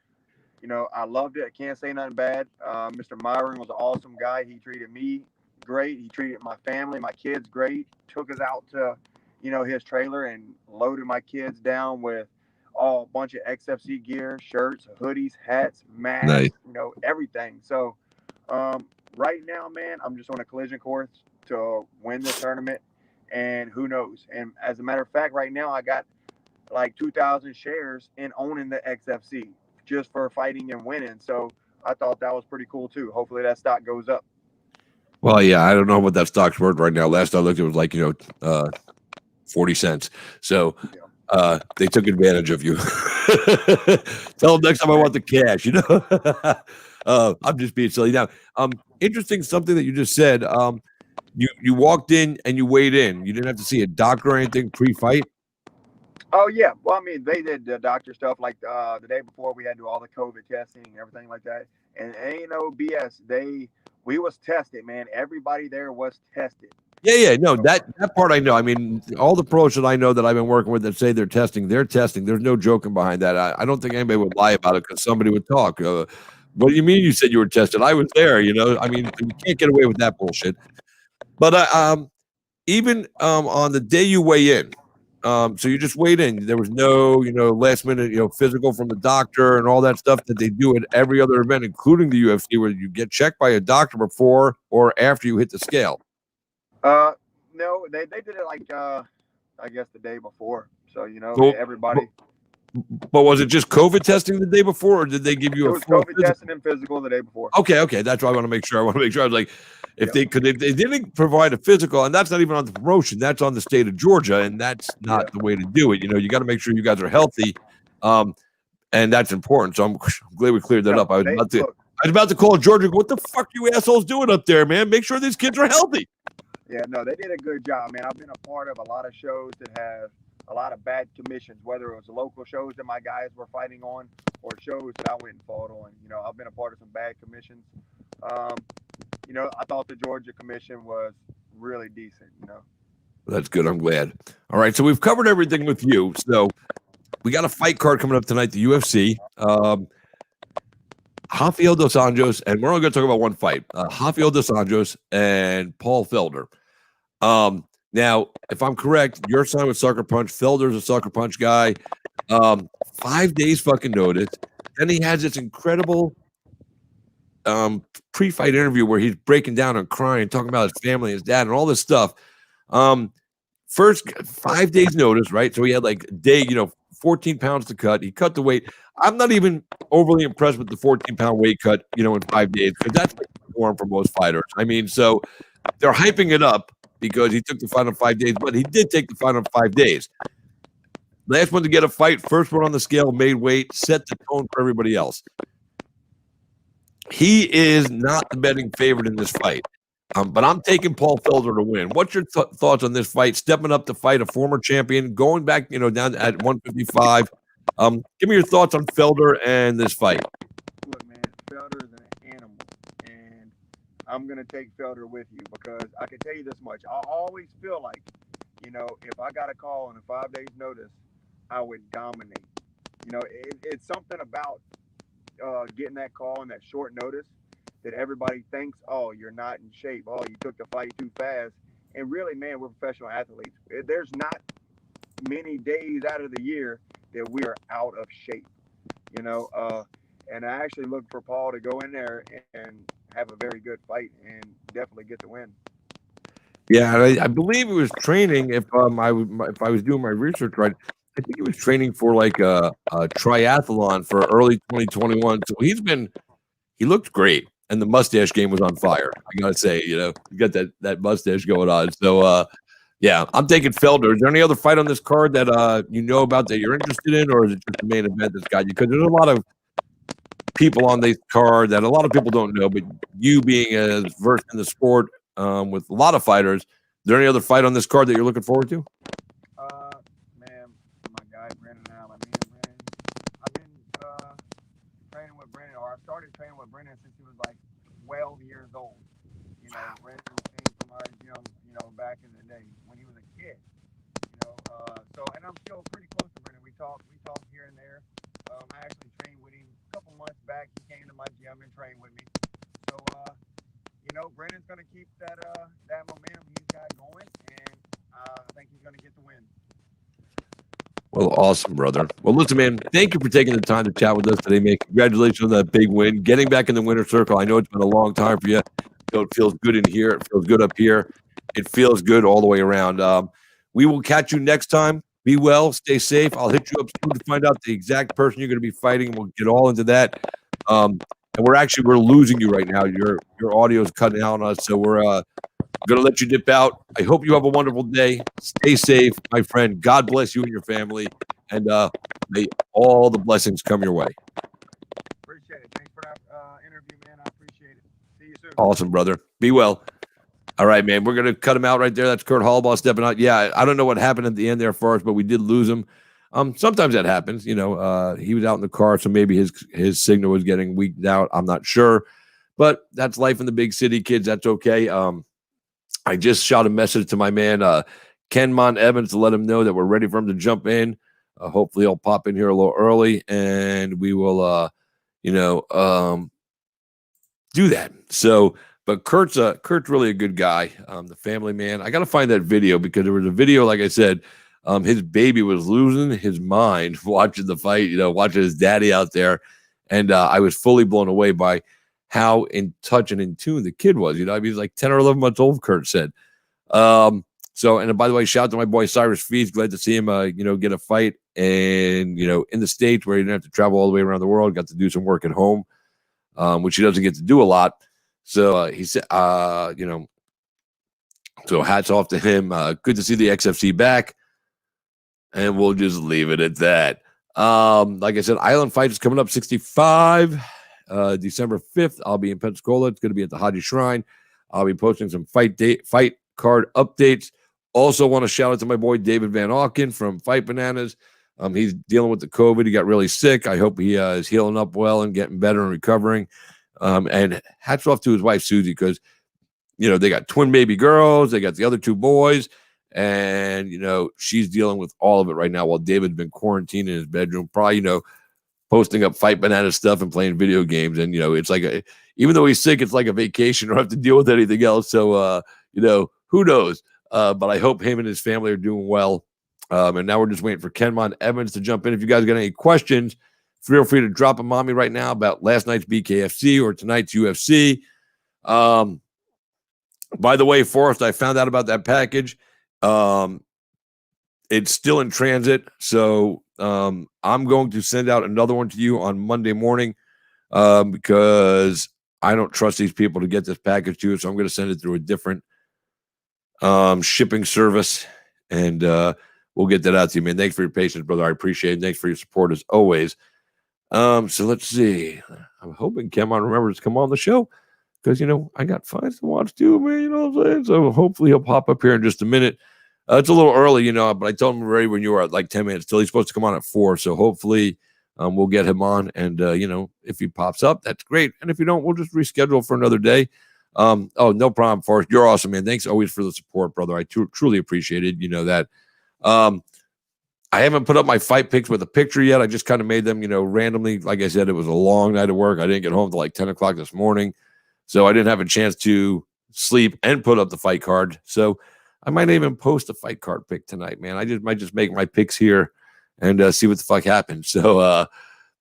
D: I loved it. I can't say nothing bad. Mr. Myron was an awesome guy. He treated me great. He treated my family, my kids great. Took us out to, his trailer and loaded my kids down with a bunch of XFC gear, shirts, hoodies, hats, masks,
C: Nice.
D: Everything. So, right now, man, I'm just on a collision course to win this tournament, and who knows? And as a matter of fact, right now I got like 2,000 shares in owning the XFC just for fighting and winning. So I thought that was pretty cool too. Hopefully that stock goes up.
C: Well, yeah, I don't know what that stock's worth right now. Last I looked, it was like 40 cents. So they took advantage of you. Tell them next time I want the cash. I'm just being silly now. Interesting, something that you just said. You walked in and you weighed in. You didn't have to see a doctor or anything pre-fight.
D: Oh yeah, well, I mean, they did the doctor stuff like the day before. We had to do all the COVID testing and everything like that. And ain't no BS. We was tested, man. Everybody there was tested.
C: Yeah. No, that part I know. I mean, all the pros that I know that I've been working with that say they're testing. There's no joking behind that. I don't think anybody would lie about it because somebody would talk. What do you mean you said you were tested? I was there. I mean, you can't get away with that bullshit. But even on the day you weigh in, so you just weighed in. There was no, last minute, physical from the doctor and all that stuff that they do at every other event, including the UFC, where you get checked by a doctor before or after you hit the scale.
D: No, they did it like I guess the day before. So everybody.
C: But was it just COVID testing the day before, or did they give you
D: It was COVID testing and physical the day before.
C: Okay, that's what I want to make sure. I was like, if they didn't provide a physical, and that's not even on the promotion, that's on the state of Georgia, and that's not the way to do it. You got to make sure you guys are healthy, and that's important. So I'm glad we cleared that up. I was about to call Georgia. What the fuck you assholes doing up there, man? Make sure these kids are healthy.
D: Yeah, no, they did a good job, man. I've been a part of a lot of shows that have a lot of bad commissions, whether it was local shows that my guys were fighting on or shows that I went and fought on. I've been a part of some bad commissions. I thought the Georgia commission was really decent,
C: That's good. I'm glad. All right, so we've covered everything with you. So we got a fight card coming up tonight, the UFC. Javiel dos Anjos, and we're only going to talk about one fight. Javiel dos Anjos and Paul Felder. Now, if I'm correct, you're signed with Sucker Punch. Felder's a Sucker Punch guy. 5 days fucking notice. Then he has this incredible pre-fight interview where he's breaking down and crying, talking about his family, his dad, and all this stuff. First 5 days notice, right? So he had like a day, 14 pounds to cut. He cut the weight. I'm not even overly impressed with the 14-pound weight cut, in 5 days, because that's like the norm for most fighters. I mean, so they're hyping it up because he took the fight in 5 days, but he did take the fight in 5 days. Last one to get a fight, first one on the scale, made weight, set the tone for everybody else. He is not the betting favorite in this fight, but I'm taking Paul Felder to win. What's your thoughts on this fight? Stepping up to fight a former champion, going back, down at 155. Give me your thoughts on Felder and this fight.
D: Look, man, Felder is an animal, and I'm going to take Felder with you because I can tell you this much. I always feel like, if I got a call on a 5 days notice, I would dominate. It's something about getting that call on that short notice that everybody thinks, oh, you're not in shape. Oh, you took the fight too fast. And really, man, we're professional athletes. There's not many days out of the year that we are out of shape, and I actually look for Paul to go in there and have a very good fight and definitely get the win.
C: Yeah, I believe he was training. If I was doing my research right, I think he was training for like a triathlon for early 2021. So he looked great, and the mustache game was on fire. I gotta say, you got that mustache going on. So yeah, I'm taking Felder. Is there any other fight on this card that about that you're interested in, or is it just the main event that's got you? Because there's a lot of people on this card that a lot of people don't know, but you being as versed in the sport with a lot of fighters, is there any other fight on this card that you're looking forward to?
D: Man, my guy Brandon Allen. Me and Brandon, I've been training with Brandon, or I started training with Brendan since he was like 12 years old. You know, Brendan came from our gym, you know, back in the day when he was a kid. You know, so and I'm still pretty close to Brendan. We talk here and there. I actually trained with him a couple months back. He came to my gym and trained with me. So, you know, Brendan's going to keep that momentum he's got going, and I think he's going to get the win.
C: Well, awesome, brother. Well, listen, man, thank you for taking the time to chat with us today, man. Congratulations on that big win. Getting back in the winner's circle. I know it's been a long time for you. So it feels good in here. It feels good up here. It feels good all the way around. We will catch you next time. Be well. Stay safe. I'll hit you up soon to find out the exact person you're going to be fighting. We'll get all into that. And we're losing you right now. Your audio is cutting out on us, so we're going to let you dip out. I hope you have a wonderful day. Stay safe, my friend. God bless you and your family, and may all the blessings come your way.
D: Appreciate it. Thanks for that interview, man. I appreciate it. See you soon.
C: Awesome, brother. Be well. All right, man. We're going to cut him out right there. That's Kurt Holobaugh stepping out. Yeah, I don't know what happened at the end there for us, but we did lose him. Sometimes that happens. You know, he was out in the car, so maybe his signal was getting weaked out. I'm not sure. But that's life in the big city, kids. That's okay. I just shot a message to my man, Kenmon Evans, to let him know that we're ready for him to jump in. Hopefully he'll pop in here a little early, and we will, do that. So, but Kurt's really a good guy. The family man. I got to find that video because there was a video, like I said, his baby was losing his mind watching the fight, watching his daddy out there. And I was fully blown away by how in touch and in tune the kid was. I mean, he's like 10 or 11 months old, Kurt said. So, and by the way, shout out to my boy Cyrus Feast. Glad to see him, get a fight. And, in the States where he didn't have to travel all the way around the world, got to do some work at home, which he doesn't get to do a lot. So he said, so hats off to him. Good to see the XFC back. And we'll just leave it at that. Like I said, Island Fight is coming up 65, December 5th. I'll be in Pensacola. It's going to be at the Haji Shrine. I'll be posting some fight card updates. Also want to shout out to my boy David Van Auken from Fight Bananas. He's dealing with the COVID. He got really sick. I hope he is healing up well and getting better and recovering. And hats off to his wife, Susie, because, they got twin baby girls. They got the other two boys. And, she's dealing with all of it right now while David's been quarantined in his bedroom, probably, posting up Fight Banana stuff and playing video games. And, it's like, even though he's sick, it's like a vacation. Don't have to deal with anything else. So, who knows? But I hope him and his family are doing well. And now we're just waiting for Kenmon Evans to jump in. If you guys got any questions, feel free to drop them on me right now about last night's BKFC or tonight's UFC. By the way, Forrest, I found out about that package. It's still in transit. So I'm going to send out another one to you on Monday morning because I don't trust these people to get this package to you. So I'm going to send it through a different shipping service. And we'll get that out to you, man. Thanks for your patience, brother. I appreciate it. Thanks for your support as always. So let's see. I'm hoping Kenmon remembers to come on the show because, I got fights to watch too, man. You know what I'm saying? So hopefully he'll pop up here in just a minute. It's a little early, but I told him already when you were at like 10 minutes till he's supposed to come on at 4. So hopefully we'll get him on. And, if he pops up, that's great. And if you don't, we'll just reschedule for another day. No problem, Forrest. You're awesome, man. Thanks always for the support, brother. I truly appreciate it. You know that. I haven't put up my fight picks with a picture yet. I just kind of made them, randomly. Like I said, it was a long night of work. I didn't get home till like 10 o'clock this morning. So I didn't have a chance to sleep and put up the fight card. So I might even post a fight card pick tonight, man. I might just make my picks here and see what the fuck happens. So,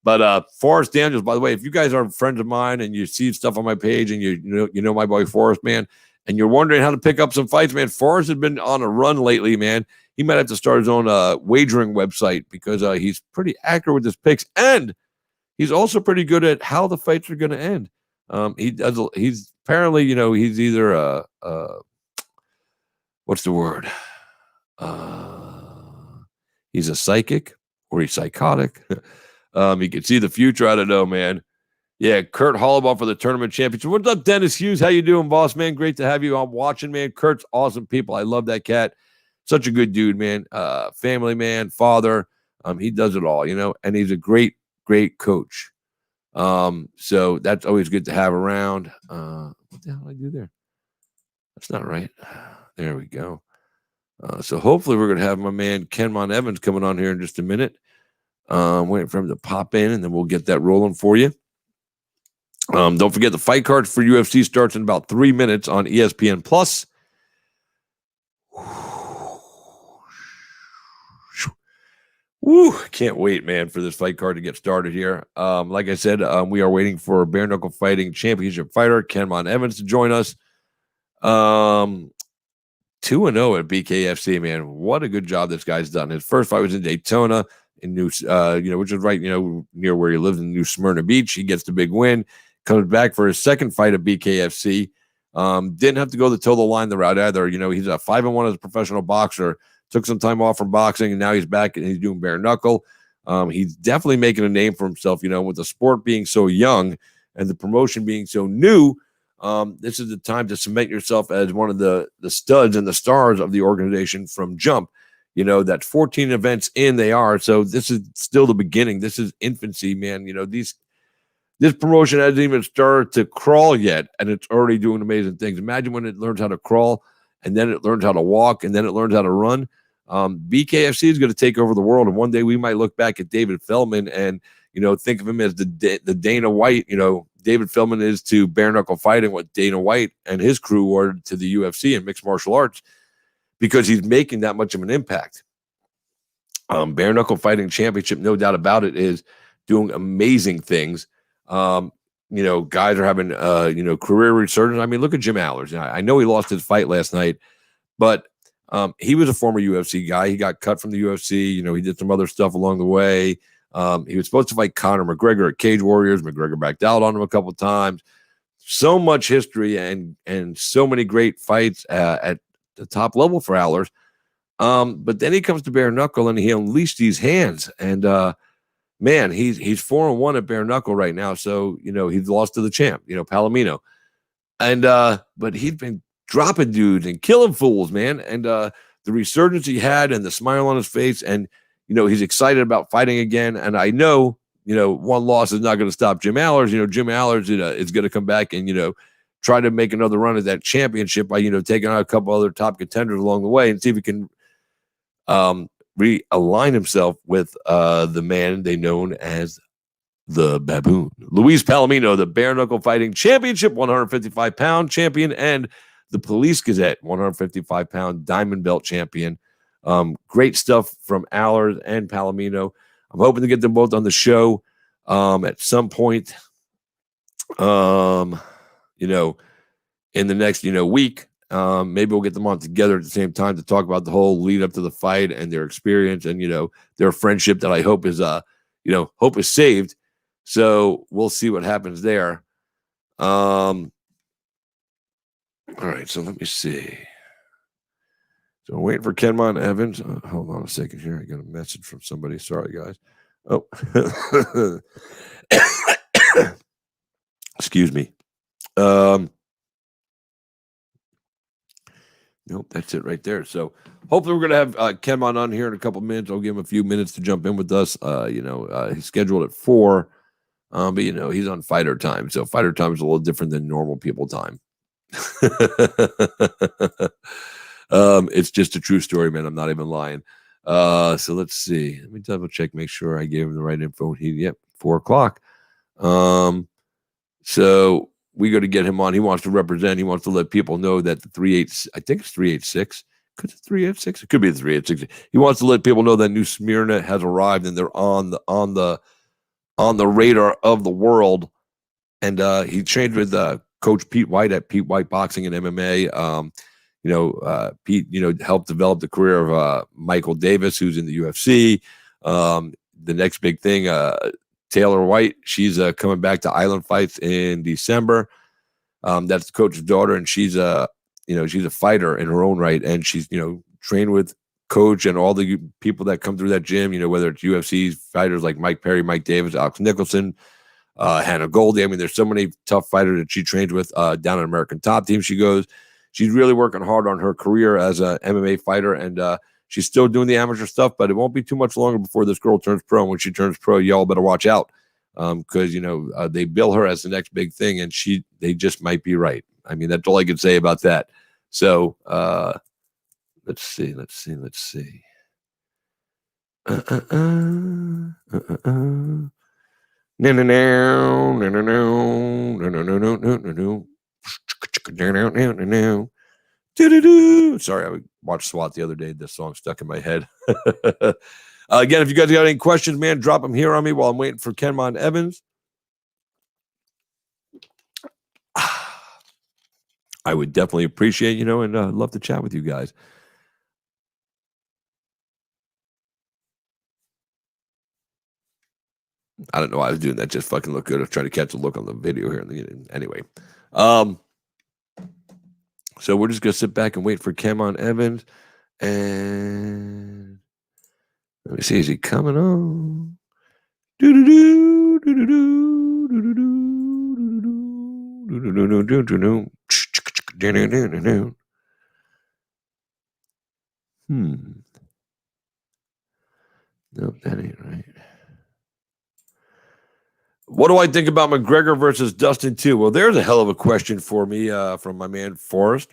C: but Forrest Daniels, by the way, if you guys are friends of mine and you see stuff on my page and you know my boy Forrest, man, and you're wondering how to pick up some fights, man, Forrest has been on a run lately, man. He might have to start his own wagering website because he's pretty accurate with his picks, and he's also pretty good at how the fights are going to end. He's apparently, he's either what's the word? He's a psychic or he's psychotic. He can see the future. I don't know, man. Yeah, Kurt Holobaugh for the tournament championship. What's up, Dennis Hughes? How you doing, boss, man? Great to have you on watching, man. Kurt's awesome people. I love that cat. Such a good dude, man. Family man, father. He does it all, and he's a great, great coach. So that's always good to have around. What the hell did I do there? That's not right. There we go. So hopefully we're going to have my man Kenmon Evans coming on here in just a minute. Waiting for him to pop in, and then we'll get that rolling for you. Don't forget the fight card for UFC starts in about 3 minutes on ESPN Plus. Woo, can't wait, man, for this fight card to get started here. Like I said, we are waiting for bare knuckle fighting championship fighter Kenmon Evans to join us. 2-0 at BKFC, man. What a good job this guy's done. His first fight was in Daytona, in New, which is right, near where he lives in New Smyrna Beach. He gets the big win, comes back for his second fight at BKFC. Didn't have to go the total line the route either. He's a 5-1 as a professional boxer. Took some time off from boxing, and now he's back and he's doing bare knuckle. He's definitely making a name for himself. With the sport being so young and the promotion being so new, this is the time to cement yourself as one of the studs and the stars of the organization from jump. That 14 events in they are. So this is still the beginning. This is infancy, man. This promotion hasn't even started to crawl yet, and it's already doing amazing things. Imagine when it learns how to crawl, and then it learns how to walk, and then it learns how to run. BKFC is going to take over the world, and one day we might look back at David Feldman and think of him as the Dana White. David Feldman is to bare knuckle fighting what Dana White and his crew were to the UFC and mixed martial arts, because he's making that much of an impact. Bare knuckle fighting championship, no doubt about it, is doing amazing things. Guys are having career resurgence. I mean, look at Jim Allers. I know he lost his fight last night, but he was a former UFC guy. He got cut from the UFC. He did some other stuff along the way. He was supposed to fight Conor McGregor at Cage Warriors. McGregor backed out on him a couple of times. So much history and so many great fights at the top level for Allers. But then he comes to bare knuckle and he unleashed these hands. And man, he's 4-1 at bare knuckle right now. So he's lost to the champ, Palomino. And but he's been dropping dudes and killing fools, man. And the resurgence he had and the smile on his face, and he's excited about fighting again. And I know one loss is not going to stop Jim Allers. Jim Allers is going to come back and try to make another run at that championship by taking out a couple other top contenders along the way and see if he can realign himself with the man they known as the Baboon. Luis Palomino, the bare knuckle fighting championship 155-pound champion, and the Police Gazette 155-pound diamond belt champion. Great stuff from Allers and Palomino. I'm hoping to get them both on the show at some point, in the next, week. Maybe we'll get them on together at the same time to talk about the whole lead up to the fight and their experience and, their friendship that I hope is, hope is saved. So we'll see what happens there. All right, so let me see. So I'm waiting for Kenmon Evans. Hold on a second here. I got a message from somebody. Sorry, guys. Oh, excuse me. Nope, that's it right there. So hopefully we're going to have Kenmon on here in a couple minutes. I'll give him a few minutes to jump in with us. He's scheduled at 4, but he's on fighter time. So fighter time is a little different than normal people time. It's just a true story, man. I'm not even lying. So let's see. Let me double check, make sure I gave him the right info. 4:00. So we got to get him on. He wants to represent. He wants to let people know that the 38, I think it's 386. Could it 386? It could be the 386. He wants to let people know that New Smyrna has arrived and they're on the radar of the world. And he trained with Coach Pete White at Pete White Boxing and MMA. Pete, helped develop the career of Michael Davis, who's in the UFC. The next big thing, Taylor White, she's coming back to Island Fights in December. That's the coach's daughter, and she's a fighter in her own right, and she's trained with Coach and all the people that come through that gym. Whether it's UFC fighters like Mike Perry, Mike Davis, Alex Nicholson, Hannah Goldie. I mean, there's so many tough fighters that she trains with down at American Top Team. She goes. She's really working hard on her career as a MMA fighter, and she's still doing the amateur stuff, but it won't be too much longer before this girl turns pro. And when she turns pro, y'all better watch out. because they bill her as the next big thing, and they just might be right. I mean, that's all I could say about that. So let's see. Sorry, I watched SWAT the other day. This song stuck in my head. Again, if you guys got any questions, man, drop them here on me while I'm waiting for Kenmon Evans. I would definitely appreciate, and love to chat with you guys. I don't know why I was doing that. Just fucking look good. I was trying to catch a look on the video here. Anyway. So we're just going to sit back and wait for Kenmon Evans. And let me see. Is he coming on? Do-do-do, do-do-do, do-do-do, do-do-do, do-do-do, do-do-do. Nope, that ain't right. What do I think about McGregor versus Dustin 2? Well, there's a hell of a question for me from my man Forrest.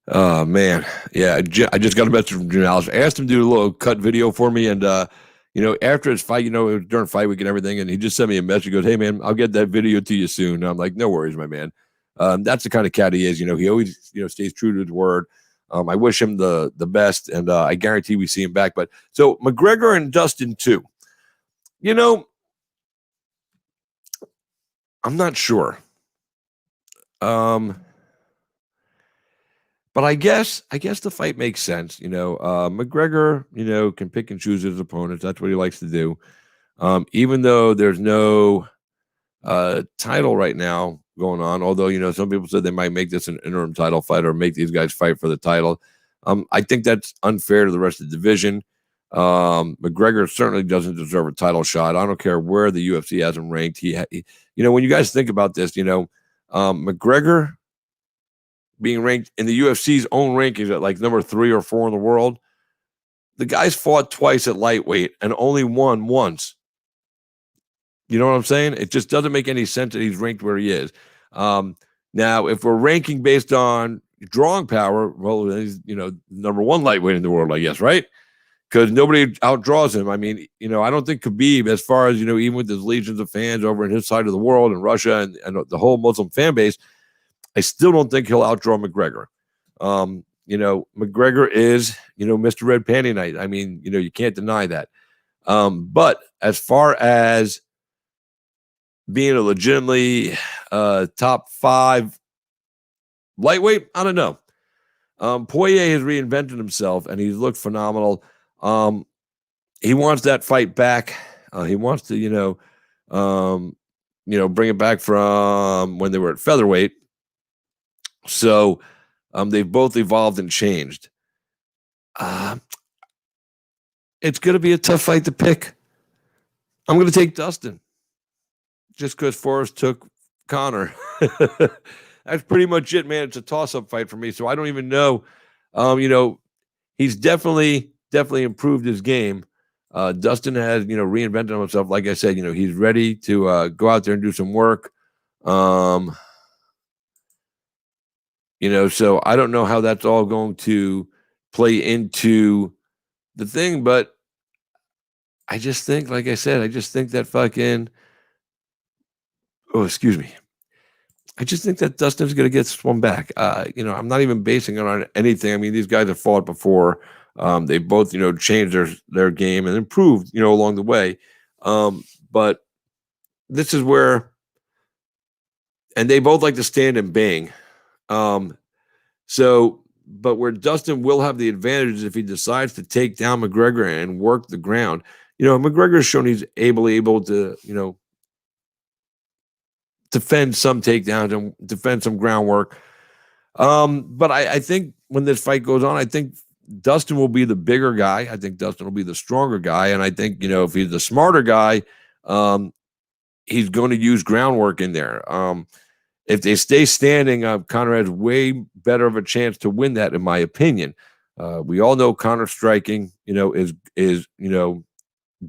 C: Oh man, yeah. I just got a message from Janelle. I asked him to do a little cut video for me, and after his fight, it was during fight week and everything, and he just sent me a message. He goes, "Hey man, I'll get that video to you soon." And I'm like, "No worries, my man." That's the kind of cat he is. He always stays true to his word. I wish him the best, and I guarantee we see him back. But so McGregor and Dustin 2. I'm not sure. But I guess the fight makes sense. McGregor, can pick and choose his opponents. That's what he likes to do. Even though there's no title right now going on, although, some people said they might make this an interim title fight or make these guys fight for the title. I think that's unfair to the rest of the division. McGregor certainly doesn't deserve a title shot. I don't care where the UFC has him ranked. He when you guys think about this, McGregor being ranked in the UFC's own rankings at like number 3 or 4 in the world. The guy's fought twice at lightweight and only won once. You know what I'm saying? It just doesn't make any sense that he's ranked where he is. Now, if we're ranking based on drawing power, well, he's, number 1 lightweight in the world, I guess, right? Because nobody outdraws him. I mean, I don't think Khabib, as far as, even with his legions of fans over in his side of the world in Russia and the whole Muslim fan base, I still don't think he'll outdraw McGregor. McGregor is, Mr. Red Panty Night. I mean, you can't deny that. But as far as being a legitimately top 5 lightweight, I don't know. Poirier has reinvented himself, and he's looked phenomenal. He wants that fight back. He wants to, bring it back from when they were at featherweight. So they've both evolved and changed. It's going to be a tough fight to pick. I'm going to take Dustin just because Forrest took Connor. That's pretty much it, man. It's a toss-up fight for me, so I don't even know. He's definitely improved his game. Dustin has, reinvented himself. Like I said, he's ready to go out there and do some work. So I don't know how that's all going to play into the thing, but I just think, like I said, that fucking, excuse me. I just think that Dustin's going to get swung back. I'm not even basing it on anything. I mean, these guys have fought before. They both, changed their game and improved, along the way. But this is where, and they both like to stand and bang. But where Dustin will have the advantage if he decides to take down McGregor and work the ground. McGregor's shown he's able to, defend some takedowns and defend some groundwork. But I think when this fight goes on, I think Dustin will be the bigger guy. I think Dustin will be the stronger guy. And I think, if he's the smarter guy, he's going to use groundwork in there. If they stay standing, Conor has way better of a chance to win that, in my opinion. We all know Conor striking, is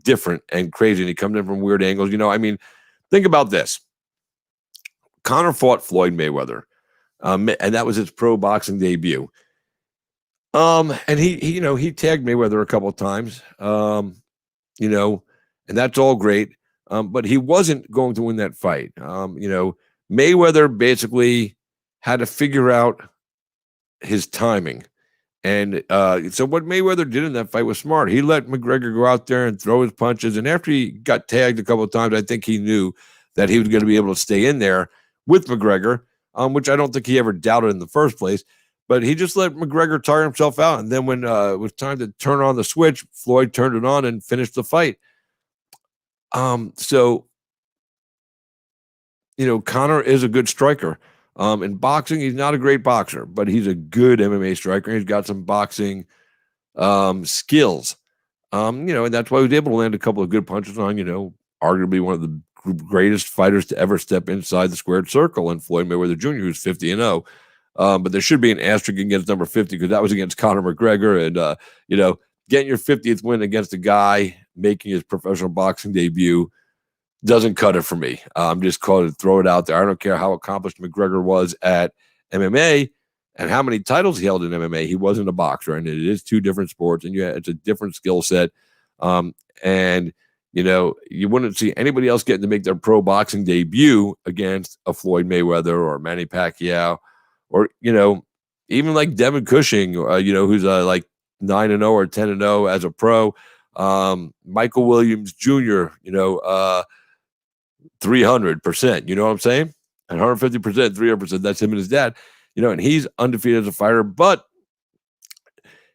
C: different and crazy. And he comes in from weird angles. Think about this. Conor fought Floyd Mayweather, and that was his pro boxing debut. And he tagged Mayweather a couple of times, and that's all great. But he wasn't going to win that fight. Mayweather basically had to figure out his timing. And so what Mayweather did in that fight was smart. He let McGregor go out there and throw his punches. And after he got tagged a couple of times, I think he knew that he was going to be able to stay in there with McGregor, which I don't think he ever doubted in the first place. But he just let McGregor tire himself out. And then when it was time to turn on the switch, Floyd turned it on and finished the fight. So Conor is a good striker. In boxing, he's not a great boxer, but he's a good MMA striker. He's got some boxing skills. And that's why he was able to land a couple of good punches on, arguably one of the greatest fighters to ever step inside the squared circle, and Floyd Mayweather Jr., who's 50-0. But there should be an asterisk against number 50 because that was against Conor McGregor. And, getting your 50th win against a guy making his professional boxing debut doesn't cut it for me. I'm just calling to throw it out there. I don't care how accomplished McGregor was at MMA and how many titles he held in MMA. He wasn't a boxer, and it is two different sports, and it's a different skill set. And you wouldn't see anybody else getting to make their pro boxing debut against a Floyd Mayweather or Manny Pacquiao, or even like Devin Cushing, who's like 9-0 or 10-0 as a pro. Michael Williams Jr., 300%, you know what I'm saying? And 150%, 300%, that's him and his dad, and he's undefeated as a fighter, but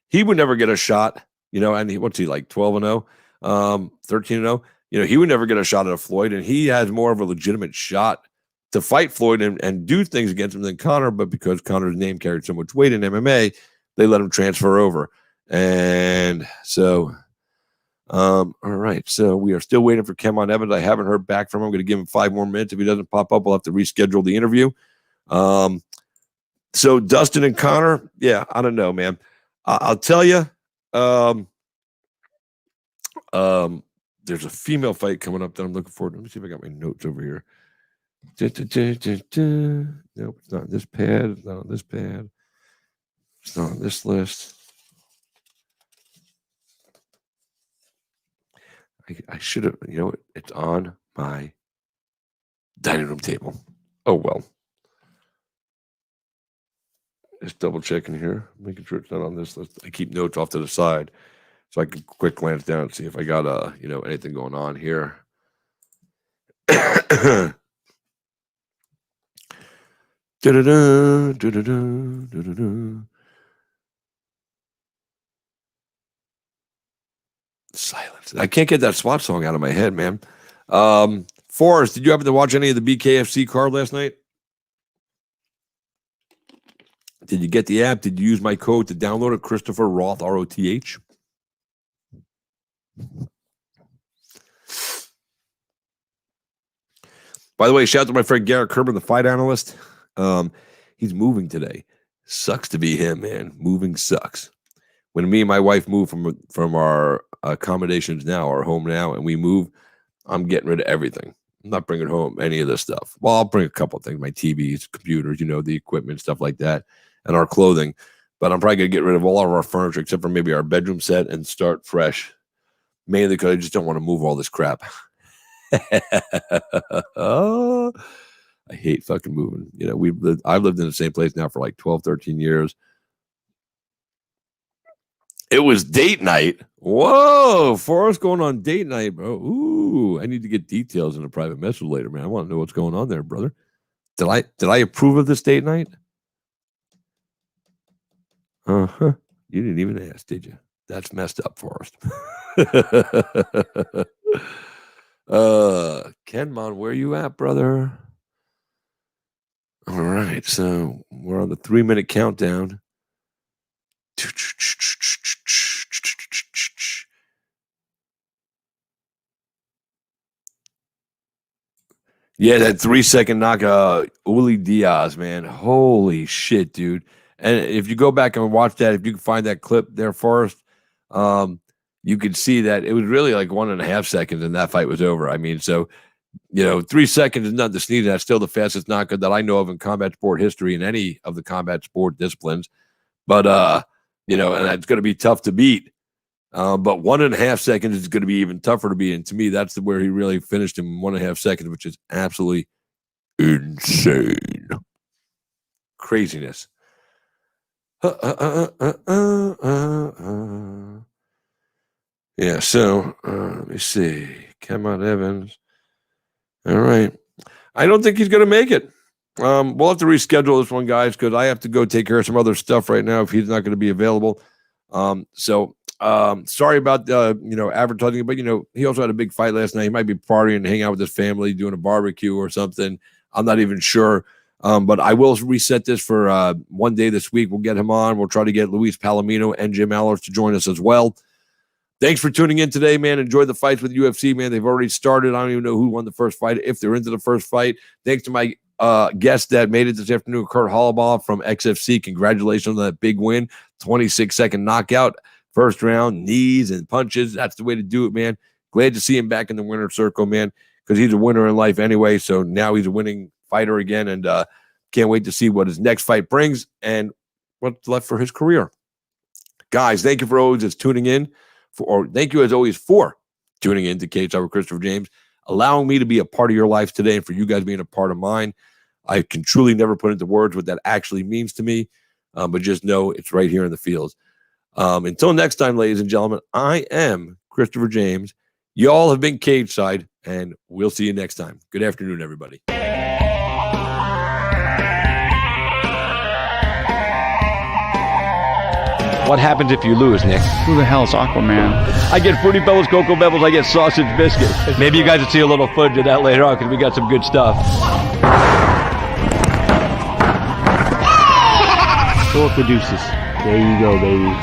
C: he would never get a shot, and what's he like, 12-0, 13-0, he would never get a shot at a Floyd, and he has more of a legitimate shot to fight Floyd and do things against him than Conor, but because Conor's name carried so much weight in MMA, they let him transfer over. And so, all right. So we are still waiting for Kenmon Evans. I haven't heard back from him. I'm going to give him 5 more minutes. If he doesn't pop up, we'll have to reschedule the interview. So Dustin and Conor, yeah, I don't know, man. I'll tell you, there's a female fight coming up that I'm looking forward to. Let me see if I got my notes over here. Nope, it's not on this pad. It's not on this pad. It's not on this list. I should have, it's on my dining room table. Oh, well. Just double checking here, making sure it's not on this list. I keep notes off to the side so I can quick glance down and see if I got, anything going on here. Silence. I can't get that SWAT song out of my head, man. Forrest, did you happen to watch any of the BKFC card last night? Did you get the app? Did you use my code to download it? Christopher Roth, ROTH. By the way, shout out to my friend Garrett Kerber, the fight analyst. He's moving today. Sucks to be him, man. Moving sucks. When me and my wife move from our accommodations now, our home now, and we move, I'm getting rid of everything. I'm not bringing home any of this stuff. Well, I'll bring a couple of things, my TVs, computers, the equipment, stuff like that, and our clothing. But I'm probably going to get rid of all of our furniture except for maybe our bedroom set and start fresh, mainly because I just don't want to move all this crap. I hate fucking moving. I've lived in the same place now for like 12, 13 years. It was date night. Whoa, Forrest going on date night, bro. Ooh, I need to get details in a private message later, man. I want to know what's going on there, brother. Did I approve of this date night? Uh-huh. You didn't even ask, did you? That's messed up, Forrest. Kenmon, where you at, brother? All right, so we're on the 3-minute countdown. Yeah, that 3-second knock, Uli Diaz, man. Holy shit, dude. And if you go back and watch that, if you can find that clip there first, you could see that it was really like 1.5 seconds and that fight was over. I mean, so, 3 seconds is nothing to sneeze at. That's still the fastest knockout that I know of in combat sport history in any of the combat sport disciplines. But, and that's going to be tough to beat. But 1.5 seconds is going to be even tougher to beat. And to me, that's where he really finished in 1.5 seconds, which is absolutely insane. Craziness. Yeah, so let me see. Kenmon Evans. All right. I don't think he's going to make it. We'll have to reschedule this one, guys, because I have to go take care of some other stuff right now if he's not going to be available. Sorry about advertising, but he also had a big fight last night. He might be partying and hanging out with his family, doing a barbecue or something. I'm not even sure. But I will reset this for one day this week. We'll get him on. We'll try to get Luis Palomino and Jim Allers to join us as well. Thanks for tuning in today, man. Enjoy the fights with UFC, man. They've already started. I don't even know who won the first fight, if they're into the first fight. Thanks to my guest that made it this afternoon, Kurt Holobaugh from XFC. Congratulations on that big win. 26-second knockout. First round, knees and punches. That's the way to do it, man. Glad to see him back in the winner's circle, man, because he's a winner in life anyway. So now he's a winning fighter again, and can't wait to see what his next fight brings and what's left for his career. Guys, thank you for always tuning in. Thank you as always for tuning in to Cage with Christopher James, allowing me to be a part of your life today and for you guys being a part of mine. I can truly never put into words what that actually means to me, but just know it's right here in the fields. Until next time, ladies and gentlemen, I am Christopher James. Y'all have been Cage Side, and we'll see you next time. Good afternoon, everybody.
A: What happens if you lose, Nick?
B: Who the hell's Aquaman?
A: I get Fruity Pebbles, Cocoa Pebbles, I get sausage biscuit. Maybe you guys will see a little footage of that later on because we got some good stuff.
B: Go with the deuces. There you go, baby.